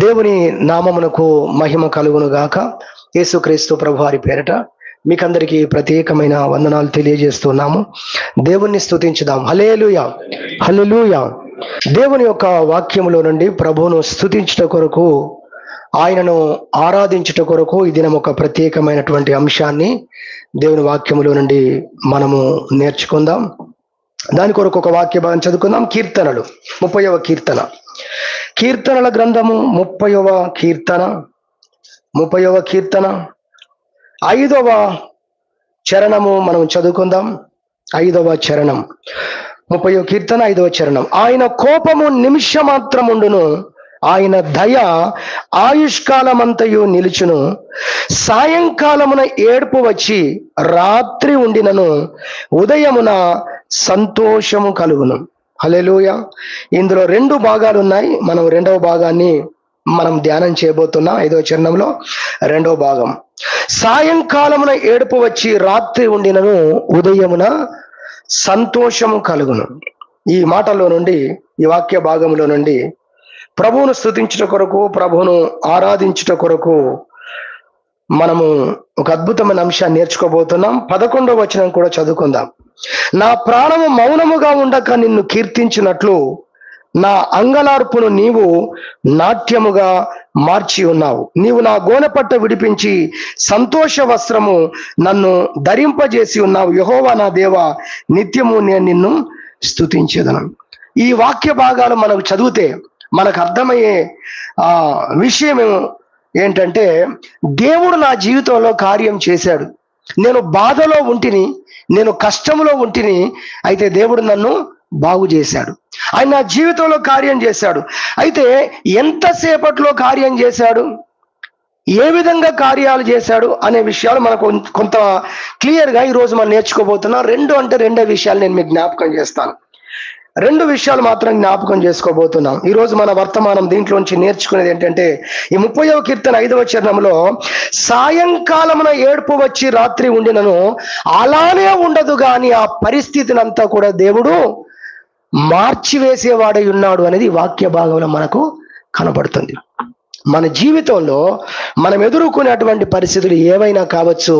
దేవుని నామమునకు మహిమ కలుగును గాక. యేసుక్రీస్తు ప్రభువారి పేరట మీకందరికీ ప్రత్యేకమైన వందనాలు తెలియజేస్తున్నాము. దేవుణ్ణి స్తుతించుదాం. హల్లెలూయా, హల్లెలూయా. దేవుని యొక్క వాక్యములో నుండి ప్రభువును స్తుతించుట కొరకు, ఆయనను ఆరాధించుట కొరకు ఈ దినం ఒక ప్రత్యేకమైనటువంటి అంశాన్ని దేవుని వాక్యములో నుండి మనము నేర్చుకుందాం. దాని కొరకు ఒక వాక్య భాగం చదువుకుందాం. కీర్తనలు 30వ కీర్తన, కీర్తనల గ్రంథము 30వ కీర్తన 5వ చరణము మనం చదువుకుందాం. 5వ చరణం, 30వ కీర్తన 5వ చరణం. ఆయన కోపము నిమిషమాత్రముండును, ఆయన దయ ఆయుష్కాలమంతయు నిలుచును. సాయంకాలమున ఏడుపు వచ్చి రాత్రి ఉండినను, ఉదయమున సంతోషము కలుగును. హల్లెలూయా. ఇందులో 2 భాగాలు ఉన్నాయి. మనం 2వ భాగాన్ని మనం ధ్యానం చేయబోతున్నాం. 5వ చరణంలో 2వ భాగం. సాయంకాలమున ఏడుపు వచ్చి రాత్రి ఉండినను, ఉదయమున సంతోషము కలుగును. ఈ మాటలో నుండి, ఈ వాక్య భాగంలో నుండి ప్రభువును స్తుతించుట కొరకు, ప్రభువును ఆరాధించుట కొరకు మనము ఒక అద్భుతమైన అంశాన్ని నేర్చుకోబోతున్నాం. 11వ వచనం కూడా చదువుకుందాం. నా ప్రాణము మౌనముగా ఉండక నిన్ను కీర్తించినట్లు నా అంగలార్పును నీవు నాట్యముగా మార్చి ఉన్నావు. నీవు నా గోనెపట్ట విడిపించి సంతోష వస్త్రము నన్ను ధరింపజేసి ఉన్నావు. యెహోవా నా దేవా, నిత్యము నేను నిన్ను స్తుతించెదను. ఈ వాక్య భాగాలు మనకు చదివితే మనకు అర్థమయ్యే విషయం ఏంటంటే, దేవుడు నా జీవితంలో కార్యం చేశాడు. నేను బాధలో ఉంటిని, నేను కష్టంలో ఉంటిని, అయితే దేవుడు నన్ను బాగు చేశాడు. ఆయన నా జీవితంలో కార్యం చేశాడు. అయితే ఎంతసేపట్లో కార్యం చేశాడు, ఏ విధంగా కార్యాలు చేశాడు అనే విషయాలు మనకు కొంత క్లియర్గా ఈరోజు మనం నేర్చుకోబోతున్నాం. 2 విషయాలు నేను మీకు జ్ఞాపకం చేస్తాను. 2 విషయాలు మాత్రం జ్ఞాపకం చేసుకోబోతున్నాం. ఈరోజు మన వర్తమానం దీంట్లోంచి నేర్చుకునేది ఏంటంటే, ఈ 30వ కీర్తన 5వ చరణంలో సాయంకాలమున ఏడుపు వచ్చి రాత్రి ఉండినను, అలానే ఉండదు కానీ ఆ పరిస్థితిని అంతా కూడా దేవుడు మార్చివేసేవాడై ఉన్నాడు అనేది వాక్య భాగంలో మనకు కనబడుతుంది. మన జీవితంలో మనం ఎదుర్కొనేటువంటి పరిస్థితులు ఏవైనా కావచ్చు,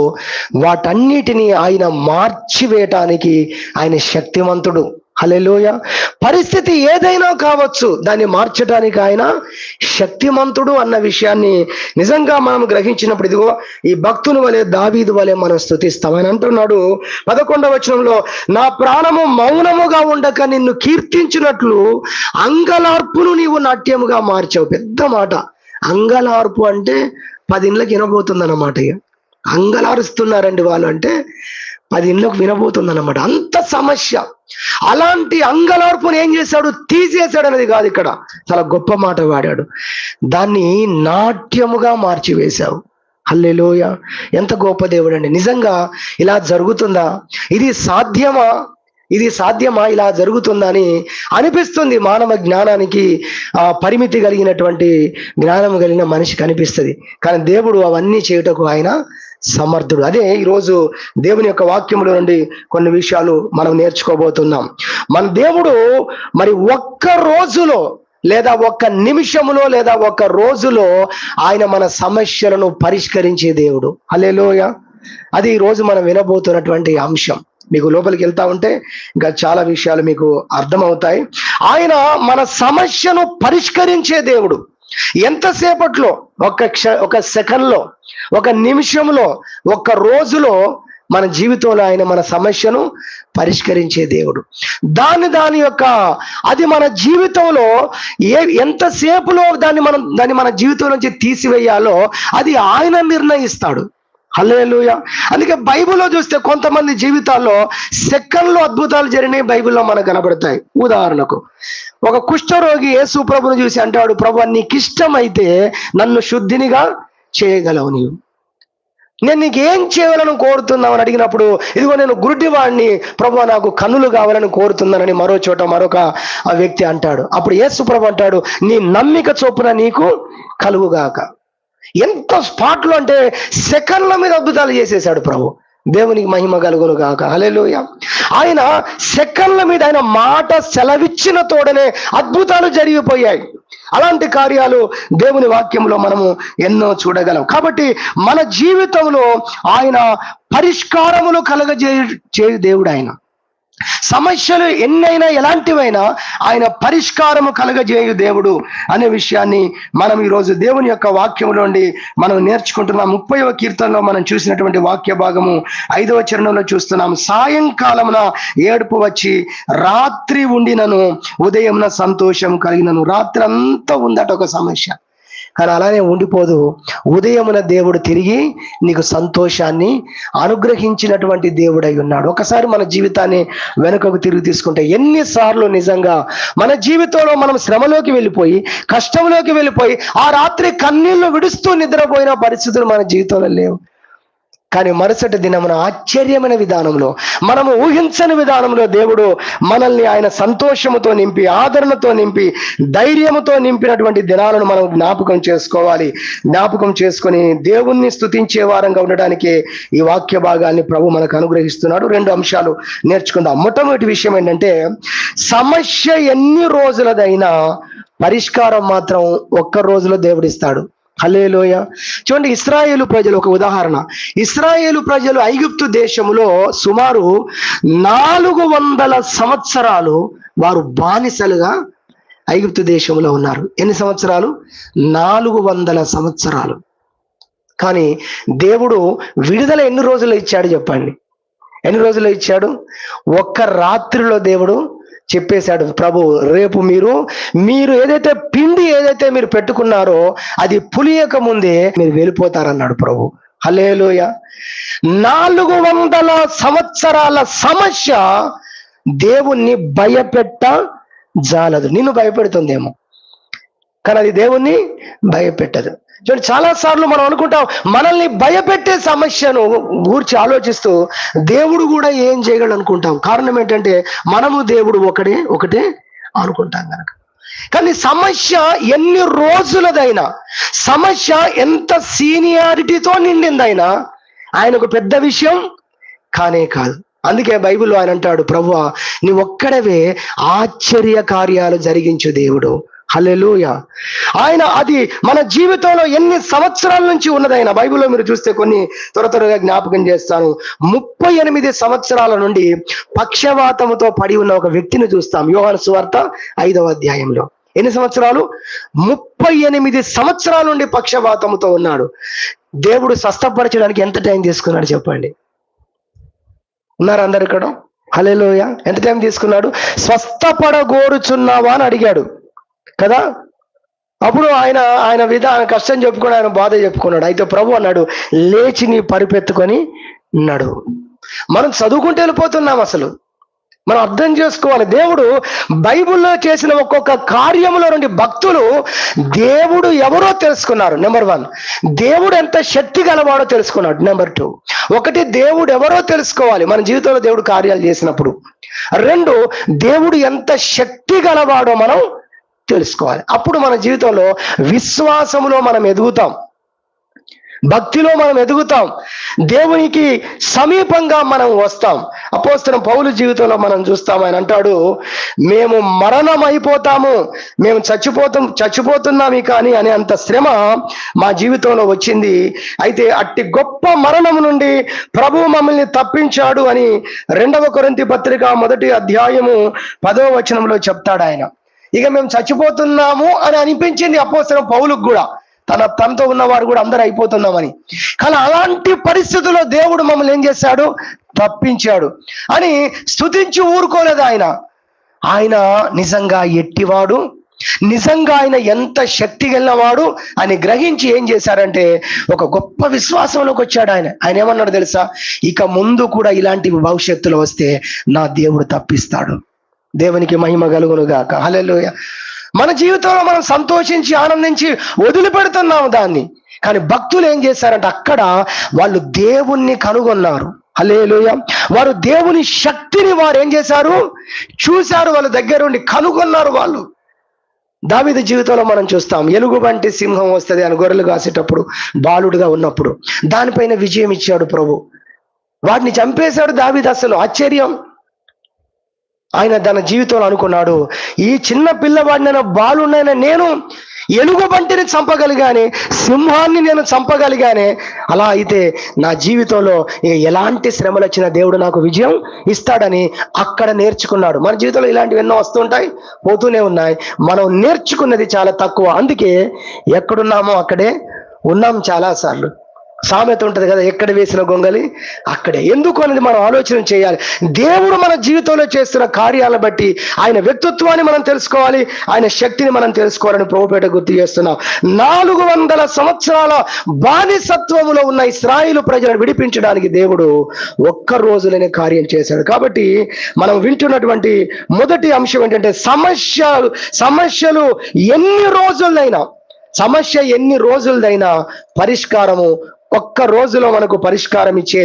వాటన్నిటినీ ఆయన మార్చివేయటానికి ఆయన శక్తిమంతుడు. హల్లెలూయా. పరిస్థితి ఏదైనా కావచ్చు, దాన్ని మార్చడానికి ఆయన శక్తిమంతుడు అన్న విషయాన్ని నిజంగా మనం గ్రహించినప్పుడు, ఇదిగో ఈ భక్తుని వలె, దావీదు వలె మనం స్తుతిస్తాం. ఆయన అంటున్నాడు 11వ వచనంలో, నా ప్రాణము మౌనముగా ఉండక నిన్ను కీర్తించినట్లు అంగలార్పును నీవు నాట్యముగా మార్చావు. పెద్ద మాట. అంగలార్పు అంటే 10 ఇళ్ళకి వినబోతుంది అన్నమాట. అంగలారుస్తున్నారండి వాళ్ళు అంటే 10 ఇళ్ళకు వినబోతుందన్నమాట. అంత సమస్య. అలాంటి అంగలార్పును ఏం చేశాడు? తీసేశాడు అనేది కాదు, ఇక్కడ చాలా గొప్ప మాట వాడాడు. దాన్ని నాట్యముగా మార్చివేశావు. హల్లెలూయా. ఎంత గొప్ప దేవుడు అండి. నిజంగా ఇలా జరుగుతుందా? ఇది సాధ్యమా? ఇలా జరుగుతుందని అనిపిస్తుంది. మానవ జ్ఞానానికి పరిమితి కలిగినటువంటి జ్ఞానం కలిగిన మనిషికి అనిపిస్తుంది. కానీ దేవుడు అవన్నీ చేయుటకు ఆయన సమర్థుడు. అదే ఈరోజు దేవుని యొక్క వాక్యములో నుండి కొన్ని విషయాలు మనం నేర్చుకోబోతున్నాం. మన దేవుడు మరి ఒక్క రోజులో, లేదా ఒక్క నిమిషములో, లేదా ఒక్క రోజులో ఆయన మన సమస్యలను పరిష్కరించే దేవుడు. హల్లెలూయా. అది ఈరోజు మనం వినబోతున్నటువంటి అంశం. మీకు లోపలికి వెళ్తా ఉంటే ఇంకా చాలా విషయాలు మీకు అర్థమవుతాయి. ఆయన మన సమస్యను పరిష్కరించే దేవుడు. ఎంతసేపట్లో, ఒక సెకండ్లో, ఒక నిమిషంలో, ఒక రోజులో మన జీవితంలో ఆయన మన సమస్యను పరిష్కరించే దేవుడు. దాని యొక్క అది మన జీవితంలో ఎంతసేపులో దాన్ని మన జీవితం నుంచి తీసివేయాలో అది ఆయన నిర్ణయిస్తాడు. హల్లెలూయా. అందుకే బైబిల్లో చూస్తే కొంతమంది జీవితాల్లో సెకండ్లో అద్భుతాలు జరిగినాయి బైబిల్లో మనకు కనబడతాయి. ఉదాహరణకు ఒక కుష్ఠరోగి యేసు ప్రభుని చూసి అంటాడు, ప్రభు నీకు ఇష్టమైతే నన్ను శుద్ధినిగా చేయగలవు, నేను నీకు ఏం చేయాలని కోరుతున్నావు అని అడిగినప్పుడు, ఇదిగో నేను గుడ్డివాడిని ప్రభు, నాకు కన్నులు కావాలని కోరుతున్నానని మరో చోట మరొక వ్యక్తి అంటాడు. అప్పుడు యేసు ప్రభు అంటాడు, నీ నమ్మిక చొప్పున నీకు కలుగుగాక. ఎంత స్పాట్లో అంటే సెకండ్ల మీద అద్భుతాలు చేసేశాడు ప్రభు. దేవునికి మహిమ కలుగును గాక. హల్లెలూయా. ఆయన సెకండ్ల మీద ఆయన మాట సెలవిచ్చిన తోడనే అద్భుతాలు జరిగిపోయాయి. అలాంటి కార్యాలు దేవుని వాక్యంలో మనము ఎన్నో చూడగలం. కాబట్టి మన జీవితంలో ఆయన పరిష్కారములు చేయు దేవుడు. ఆయన సమస్యలు ఎన్నైనా ఎలాంటివైనా ఆయన పరిష్కారము కలగజేయు దేవుడు అనే విషయాన్ని మనం ఈరోజు దేవుని యొక్క వాక్యము నుండి మనం నేర్చుకుంటున్నాం. 30వ కీర్తనలో మనం చూసినటువంటి వాక్య భాగము 5వ చరణంలో చూస్తున్నాం. సాయంకాలమున ఏడుపు వచ్చి రాత్రి ఉండినను ఉదయంన సంతోషం కలిగినను. రాత్రి అంతా ఉందట ఒక సమస్య, కానీ అలానే ఉండిపోదు. ఉదయమున దేవుడు తిరిగి నీకు సంతోషాన్ని అనుగ్రహించినటువంటి దేవుడై ఉన్నాడు. ఒకసారి మన జీవితాన్ని వెనుకకు తిరిగి తీసుకుంటే ఎన్నిసార్లు నిజంగా మన జీవితంలో మనం శ్రమలోకి వెళ్ళిపోయి, కష్టంలోకి వెళ్ళిపోయి, ఆ రాత్రి కన్నీళ్లు విడుస్తూ నిద్రపోయిన పరిస్థితులు మన జీవితంలో లేవు. కానీ మరుసటి దినమున ఆశ్చర్యమైన విధానంలో, మనము ఊహించని విధానంలో దేవుడు మనల్ని ఆయన సంతోషముతో నింపి, ఆదరణతో నింపి, ధైర్యముతో నింపినటువంటి దినాలను మనం జ్ఞాపకం చేసుకోవాలి. జ్ఞాపకం చేసుకొని దేవుణ్ణి స్తుతించే వారంగా ఉండడానికి ఈ వాక్య భాగాన్ని ప్రభు మనకు అనుగ్రహిస్తున్నాడు. 2 అంశాలు నేర్చుకుందాం. మొట్టమొదటి విషయం ఏంటంటే, సమస్య ఎన్ని రోజులదైనా పరిష్కారం మాత్రం ఒక్క రోజులో దేవుడిస్తాడు. హల్లెలూయా. చూడండి, ఇశ్రాయేలు ప్రజలు ఒక ఉదాహరణ. ఇశ్రాయేలు ప్రజలు ఐగుప్తు దేశంలో సుమారు 400 సంవత్సరాలు వారు బానిసలుగా ఐగుప్తు దేశంలో ఉన్నారు. ఎన్ని సంవత్సరాలు? 400 సంవత్సరాలు. కానీ దేవుడు విడుదల ఎన్ని రోజులు ఇచ్చాడు చెప్పండి? ఎన్ని రోజులు ఇచ్చాడు? ఒక్క రాత్రిలో దేవుడు చెప్పేశాడు, ప్రభు రేపు మీరు ఏదైతే పిండి మీరు పెట్టుకున్నారో అది పులియక ముందే మీరు వెళ్ళిపోతారన్నాడు ప్రభు. హల్లెలూయా. 400 సంవత్సరాల సమస్య దేవుణ్ణి జాలదు. నిన్ను భయపెడుతుందేమో, కానీ అది దేవుణ్ణి భయపెట్టదు. చూడండి, చాలా సార్లు మనం అనుకుంటాం, మనల్ని భయపెట్టే సమస్యను గూర్చి ఆలోచిస్తూ దేవుడు కూడా ఏం చేయగలడు అనుకుంటాం. కారణం ఏంటంటే మనము దేవుడు ఒకటే అనుకుంటాం కనుక. కానీ సమస్య ఎన్ని రోజులదైనా, సమస్య ఎంత సీనియారిటీతో నిండిందైనా ఆయనకు పెద్ద విషయం కానే కాదు. అందుకే బైబిల్లో ఆయన అంటాడు, ప్రభువా నీ ఒక్కడవే ఆశ్చర్య కార్యాలు జరిగించు దేవుడు. హల్లెలూయా. ఆయన అది మన జీవితంలో ఎన్ని సంవత్సరాల నుంచి ఉన్నదైనా, బైబిల్లో మీరు చూస్తే కొన్ని త్వరగా జ్ఞాపకం చేస్తాను. 38 సంవత్సరాల నుండి పక్షవాతముతో పడి ఉన్న ఒక వ్యక్తిని చూస్తాం యోహాను సువార్త 5వ అధ్యాయంలో. ఎన్ని సంవత్సరాలు? 38 సంవత్సరాల నుండి పక్షవాతముతో ఉన్నాడు. దేవుడు స్వస్థపరచడానికి ఎంత టైం తీసుకున్నాడు చెప్పండి? ఉన్నారు అందరు ఇక్కడ? హల్లెలూయా. ఎంత టైం తీసుకున్నాడు? స్వస్థపడగోరుచున్నావా అని అడిగాడు కదా. అప్పుడు ఆయన కష్టం చెప్పుకుని, ఆయన బాధ చెప్పుకున్నాడు. అయితే ప్రభు అన్నాడు, లేచి నీ పరిపెత్తుకొని నడు. మనం చదువుకుంటూ వెళ్ళిపోతున్నాం. అసలు మనం అర్థం చేసుకోవాలి, దేవుడు బైబిల్లో చేసిన ఒక్కొక్క కార్యములో నుండి భక్తులు దేవుడు ఎవరో తెలుసుకున్నారు. నెంబర్ 1, దేవుడు ఎంత శక్తి గలవాడో తెలుసుకున్నాడు. నెంబర్ 2, ఒకటి దేవుడు ఎవరో తెలుసుకోవాలి మన జీవితంలో దేవుడు కార్యాలు చేసినప్పుడు. 2, దేవుడు ఎంత శక్తి గలవాడో మనం తెలుసుకోవాలి. అప్పుడు మన జీవితంలో విశ్వాసములో మనం ఎదుగుతాం, భక్తిలో మనం ఎదుగుతాం, దేవునికి సమీపంగా మనం వస్తాం. అపోస్తలుడైన పౌలు జీవితంలో మనం చూస్తాం. ఆయన అంటాడు, మేము మరణం అయిపోతాము, మేము చచ్చిపోతున్నాము కానీ అనే అంత శ్రమ మా జీవితంలో వచ్చింది. అయితే అట్టి గొప్ప మరణం నుండి ప్రభువు మమ్మల్ని తప్పించాడు అని 2వ కొరింథీ పత్రిక 1వ అధ్యాయము 10వ వచనంలో చెప్తాడు ఆయన. ఇక మేము చచ్చిపోతున్నాము అని అనిపించింది అపోస్తలుడైన పౌలుకు కూడా, తనతో ఉన్నవారు కూడా అందరూ అయిపోతున్నామని. కానీ అలాంటి పరిస్థితుల్లో దేవుడు మమ్మల్ని ఏం చేశాడు? తప్పించాడు అని స్తుతించి ఊరుకోలేదు ఆయన నిజంగా ఎట్టివాడు, నిజంగా ఆయన ఎంత శక్తి గలవాడు అని గ్రహించి ఏం చేశారంటే ఒక గొప్ప విశ్వాసంలోకి వచ్చాడు. ఆయన ఏమన్నాడు తెలుసా? ఇక ముందు కూడా ఇలాంటి భవిష్యత్తులో వస్తే నా దేవుడు తప్పిస్తాడు. దేవునికి మహిమ కలుగును గాక. హల్లెలూయా. మన జీవితంలో మనం సంతోషించి ఆనందించి వదిలిపెడుతున్నాము దాన్ని. కానీ భక్తులు ఏం చేశారంటే అక్కడ వాళ్ళు దేవుణ్ణి కనుగొన్నారు. హల్లెలూయా. వారు దేవుని శక్తిని వారు ఏం చేశారు? చూశారు, వాళ్ళ దగ్గర ఉండి కనుగొన్నారు వాళ్ళు. దావీదు జీవితంలో మనం చూస్తాం, ఎలుగుబంటి సింహం వస్తుంది అని గొర్రెలు కాసేటప్పుడు బాలుడుగా ఉన్నప్పుడు దానిపైన విజయం ఇచ్చాడు ప్రభు. వాటిని చంపేశాడు దావీదు. అసలు ఆశ్చర్యం. ఆయన తన జీవితంలో అనుకున్నాడు, ఈ చిన్న పిల్లవాడినైనా బాలునైనా నేను ఎలుగుబంటిని చంపగలిగానే, సింహాన్ని నేను చంపగలిగానే, అలా అయితే నా జీవితంలో ఎలాంటి శ్రమలు వచ్చినా దేవుడు నాకు విజయం ఇస్తాడని అక్కడ నేర్చుకున్నాడు. మన జీవితంలో ఇలాంటివి ఎన్నో వస్తుంటాయి, పోతూనే ఉన్నాయి. మనం నేర్చుకున్నది చాలా తక్కువ. అందుకే ఎక్కడున్నామో అక్కడే ఉన్నాం చాలాసార్లు. సామెత ఉంటుంది కదా, ఎక్కడ వేసిన గొంగలి అక్కడే. ఎందుకు అనేది మనం ఆలోచన చేయాలి. దేవుడు మన జీవితంలో చేస్తున్న కార్యాలను బట్టి ఆయన వ్యక్తిత్వాన్ని మనం తెలుసుకోవాలి, ఆయన శక్తిని మనం తెలుసుకోవాలని ప్రభుపేట గుర్తు చేస్తున్నాం. 400 సంవత్సరాల బానిసత్వములో ఉన్న ఇశ్రాయేలు ప్రజలను విడిపించడానికి దేవుడు ఒక్క రోజులోనే కార్యం చేశాడు. కాబట్టి మనం వింటున్నటువంటి మొదటి అంశం ఏంటంటే, సమస్యలు ఎన్ని రోజులైనా పరిష్కారము ఒక్క రోజులో మనకు పరిష్కారం ఇచ్చే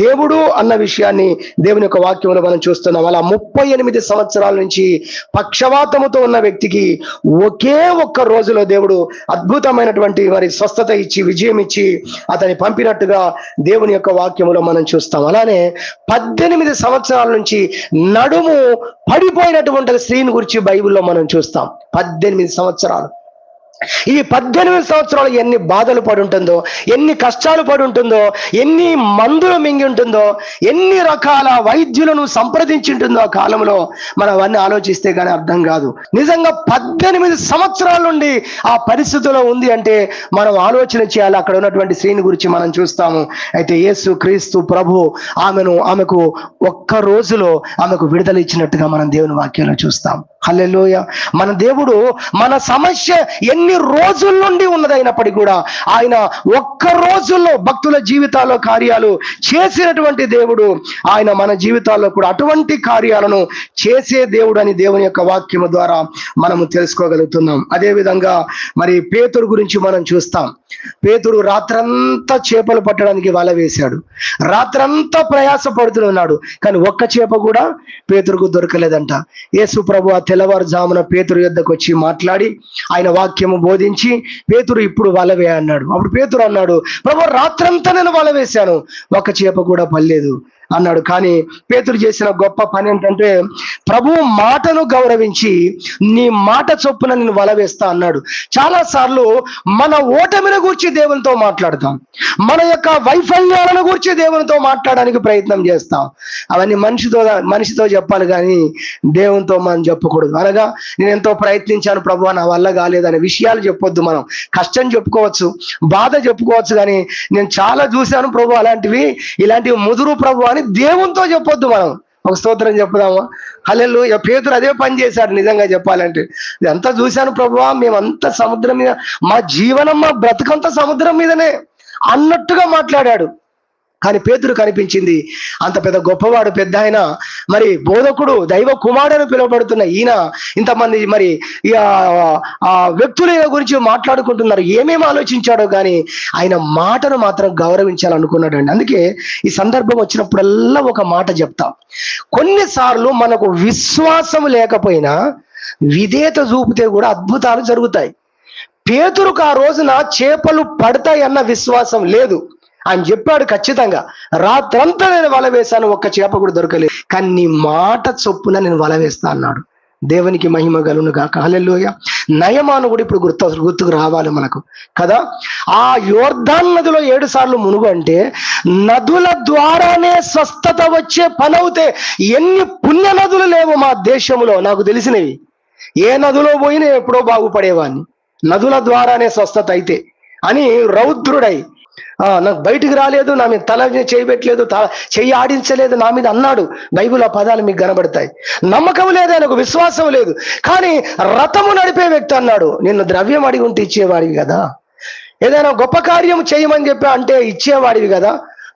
దేవుడు అన్న విషయాన్ని దేవుని యొక్క వాక్యంలో మనం చూస్తున్నాం. అలా 38 సంవత్సరాల నుంచి పక్షవాతముతో ఉన్న వ్యక్తికి ఒకే ఒక్క రోజులో దేవుడు అద్భుతమైనటువంటి స్వస్థత ఇచ్చి విజయం ఇచ్చి అతన్ని పంపినట్టుగా దేవుని యొక్క వాక్యంలో మనం చూస్తాం. అలానే 18 సంవత్సరాల నుంచి నడుము పడిపోయినటువంటి స్త్రీని గురించి బైబిల్లో మనం చూస్తాం. 18 సంవత్సరాలు. ఈ 18 సంవత్సరాలు ఎన్ని బాధలు పడి ఉంటుందో, ఎన్ని కష్టాలు పడి ఉంటుందో, ఎన్ని మందులు మింగి ఉంటుందో, ఎన్ని రకాల వైద్యులను సంప్రదించి ఉంటుందో ఆ కాలంలో, మనం అవన్నీ ఆలోచిస్తే కానీ అర్థం కాదు. నిజంగా 18 సంవత్సరాల నుండి ఆ పరిస్థితిలో ఉంది అంటే మనం ఆలోచన చేయాలి. అక్కడ ఉన్నటువంటి స్త్రీని గురించి మనం చూస్తాము. అయితే యేసు క్రీస్తు ప్రభు ఆమెకు ఒక్క రోజులో ఆమెకు విడుదల ఇచ్చినట్టుగా మనం దేవుని వాక్యంలో చూస్తాం. హల్లెలూయా. మన దేవుడు మన సమస్య ఎన్ని రోజుల నుండి ఉన్నదైనప్పటికీ కూడా ఆయన ఒక్క రోజుల్లో భక్తుల జీవితాల్లో కార్యాలు చేసినటువంటి దేవుడు. ఆయన మన జీవితాల్లో కూడా అటువంటి కార్యాలను చేసే దేవుడు అని దేవుని యొక్క వాక్యము ద్వారా మనము తెలుసుకోగలుగుతున్నాం. అదేవిధంగా పేతురు గురించి మనం చూస్తాం. పేతురు రాత్రంతా చేపలు పట్టడానికి వల వేశాడు, రాత్రంతా ప్రయాస పడుతున్నాడు, కానీ ఒక్క చేప కూడా పేతురుకు దొరకలేదంట. యేసు ప్రభు ఆ తెల్లవారుజామున పేతురు యొద్దకు వచ్చి మాట్లాడి ఆయన వాక్యము బోధించి, పేతురు ఇప్పుడు వల వే అన్నాడు. అప్పుడు పేతురు అన్నాడు, ప్రభు రాత్రంతా నేను వల వేశాను, ఒక్క చేప కూడా పడలేదు అన్నాడు. కానీ పేతురు చేసిన గొప్ప పని ఏంటంటే, ప్రభువు మాటను గౌరవించి నీ మాట చొప్పున నేను వల వేస్తా అన్నాడు. చాలా సార్లు మన ఓటమిని గురించి దేవునితో మాట్లాడతాం, మన యొక్క వైఫల్యాలను గురించి దేవునితో మాట్లాడడానికి ప్రయత్నం చేస్తాం. అవన్నీ మనిషితో చెప్పాలి, కానీ దేవునితో మనం చెప్పకూడదు. అనగా నేను ఎంతో ప్రయత్నించాను ప్రభు, నా వల్ల కాలేదనే విషయాలు చెప్పొద్దు. మనం కష్టం చెప్పుకోవచ్చు, బాధ చెప్పుకోవచ్చు, కానీ నేను చాలా చూశాను ప్రభు అలాంటివి, ఇలాంటివి ముదురు ప్రభు అని దేవునితో చెప్పొద్దు. మనం ఒక స్తోత్రం చెప్పుదామా? హల్లెలూయా. పేతురు అదే పని చేశాడు. నిజంగా చెప్పాలంటే, ఇదంతా చూశాను ప్రభువా, మేమంతా సముద్రం మీద, మా జీవనం మా బ్రతుకంతా సముద్రం మీదనే అన్నట్టుగా మాట్లాడాడు. కానీ పేతురు కనిపించింది అంత పెద్ద గొప్పవాడు, పెద్ద ఆయన, బోధకుడు, దైవ కుమారుడు పిలువబడుతున్న ఈయన, ఇంతమంది వ్యక్తుల గురించి మాట్లాడుకుంటున్నారు. ఏమేమి ఆలోచించాడో కానీ ఆయన మాటను మాత్రం గౌరవించాలనుకున్నాడు అండి. అందుకే ఈ సందర్భం వచ్చినప్పుడల్లా ఒక మాట చెప్తాం. కొన్నిసార్లు మనకు విశ్వాసం లేకపోయినా విధేయత చూపితే కూడా అద్భుతాలు జరుగుతాయి. పేతురుకు ఆ రోజున చేపలు పడతాయి అన్న విశ్వాసం లేదు. ఆయన చెప్పాడు ఖచ్చితంగా, రాత్రంతా నేను వల వేశాను, ఒక్క చేప కూడా దొరకలేదు, కానీ నీ మాట చొప్పున నేను వల వేస్తా అన్నాడు. దేవునికి మహిమ కలుగును గాక. హల్లెలూయా. నయమాను కూడా ఇప్పుడు గుర్తుకు రావాలి మనకు కదా. ఆ యోర్దాన్ నదిలో 7 సార్లు మునుగు అంటే నదుల ద్వారానే స్వస్థత వచ్చే పని అవుతే ఎన్ని పుణ్య నదులు లేవు మా దేశంలో నాకు తెలిసినవి. ఏ నదిలో పోయినా ఎప్పుడో బాగుపడేవాడిని, నదుల ద్వారానే స్వస్థత అయితే అని రౌద్రుడై, నాకు బయటికి రాలేదు, నా మీద తల చేయబెట్టలేదు, చెయ్యి ఆడించలేదు నా మీద అన్నాడు. బైబిల్ ఆ పదాలు మీకు కనబడతాయి. నమ్మకం లేదు, ఆయనకు విశ్వాసం లేదు. కానీ రథము నడిపే వ్యక్తి అన్నాడు, నిన్ను ద్రవ్యం అడిగి ఉంటే ఇచ్చేవాడివి కదా, ఏదైనా గొప్ప కార్యం చేయమని చెప్పా అంటే ఇచ్చేవాడివి కదా,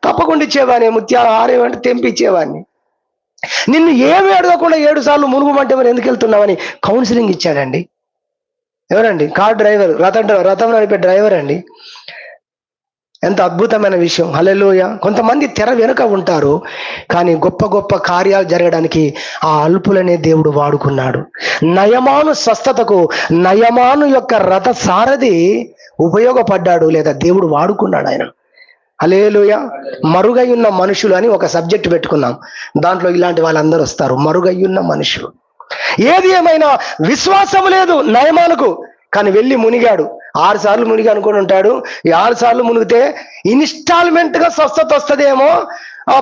తప్పకుండా ఇచ్చేవాడిని, ముత్యాల ఆరేవి అంటే తెంపి ఇచ్చేవాడిని. నిన్ను ఏమి అడగకుండా 7 సార్లు మునుగుమంటే మరి ఎందుకు వెళ్తున్నావని కౌన్సిలింగ్ ఇచ్చాడండి. ఎవరండి? కార్ డ్రైవర్, రథం నడిపే డ్రైవర్ అండి. ఎంత అద్భుతమైన విషయం. హల్లెలూయా. కొంతమంది తెర వెనుక ఉంటారు, కానీ గొప్ప గొప్ప కార్యాలు జరగడానికి ఆ అల్పులనే దేవుడు వాడుకున్నాడు. నయమాను స్వస్థతకు నయమాను యొక్క రథ సారథి ఉపయోగపడ్డాడు, లేదా దేవుడు వాడుకున్నాడు ఆయన. హల్లెలూయా. మరుగై ఉన్న మనుషులు అని ఒక సబ్జెక్ట్ పెట్టుకున్నాం. దాంట్లో ఇలాంటి వాళ్ళందరూ వస్తారు, మరుగై ఉన్న మనుషులు. ఏది ఏమైనా విశ్వాసం లేదు నయమానుకు, కానీ వెళ్ళి మునిగాడు. 6 సార్లు మునిగి అనుకుని ఉంటాడు. ఈ 6 సార్లు మునిగితే ఇన్స్టాల్మెంట్ గా స్వస్థత వస్తుందేమో,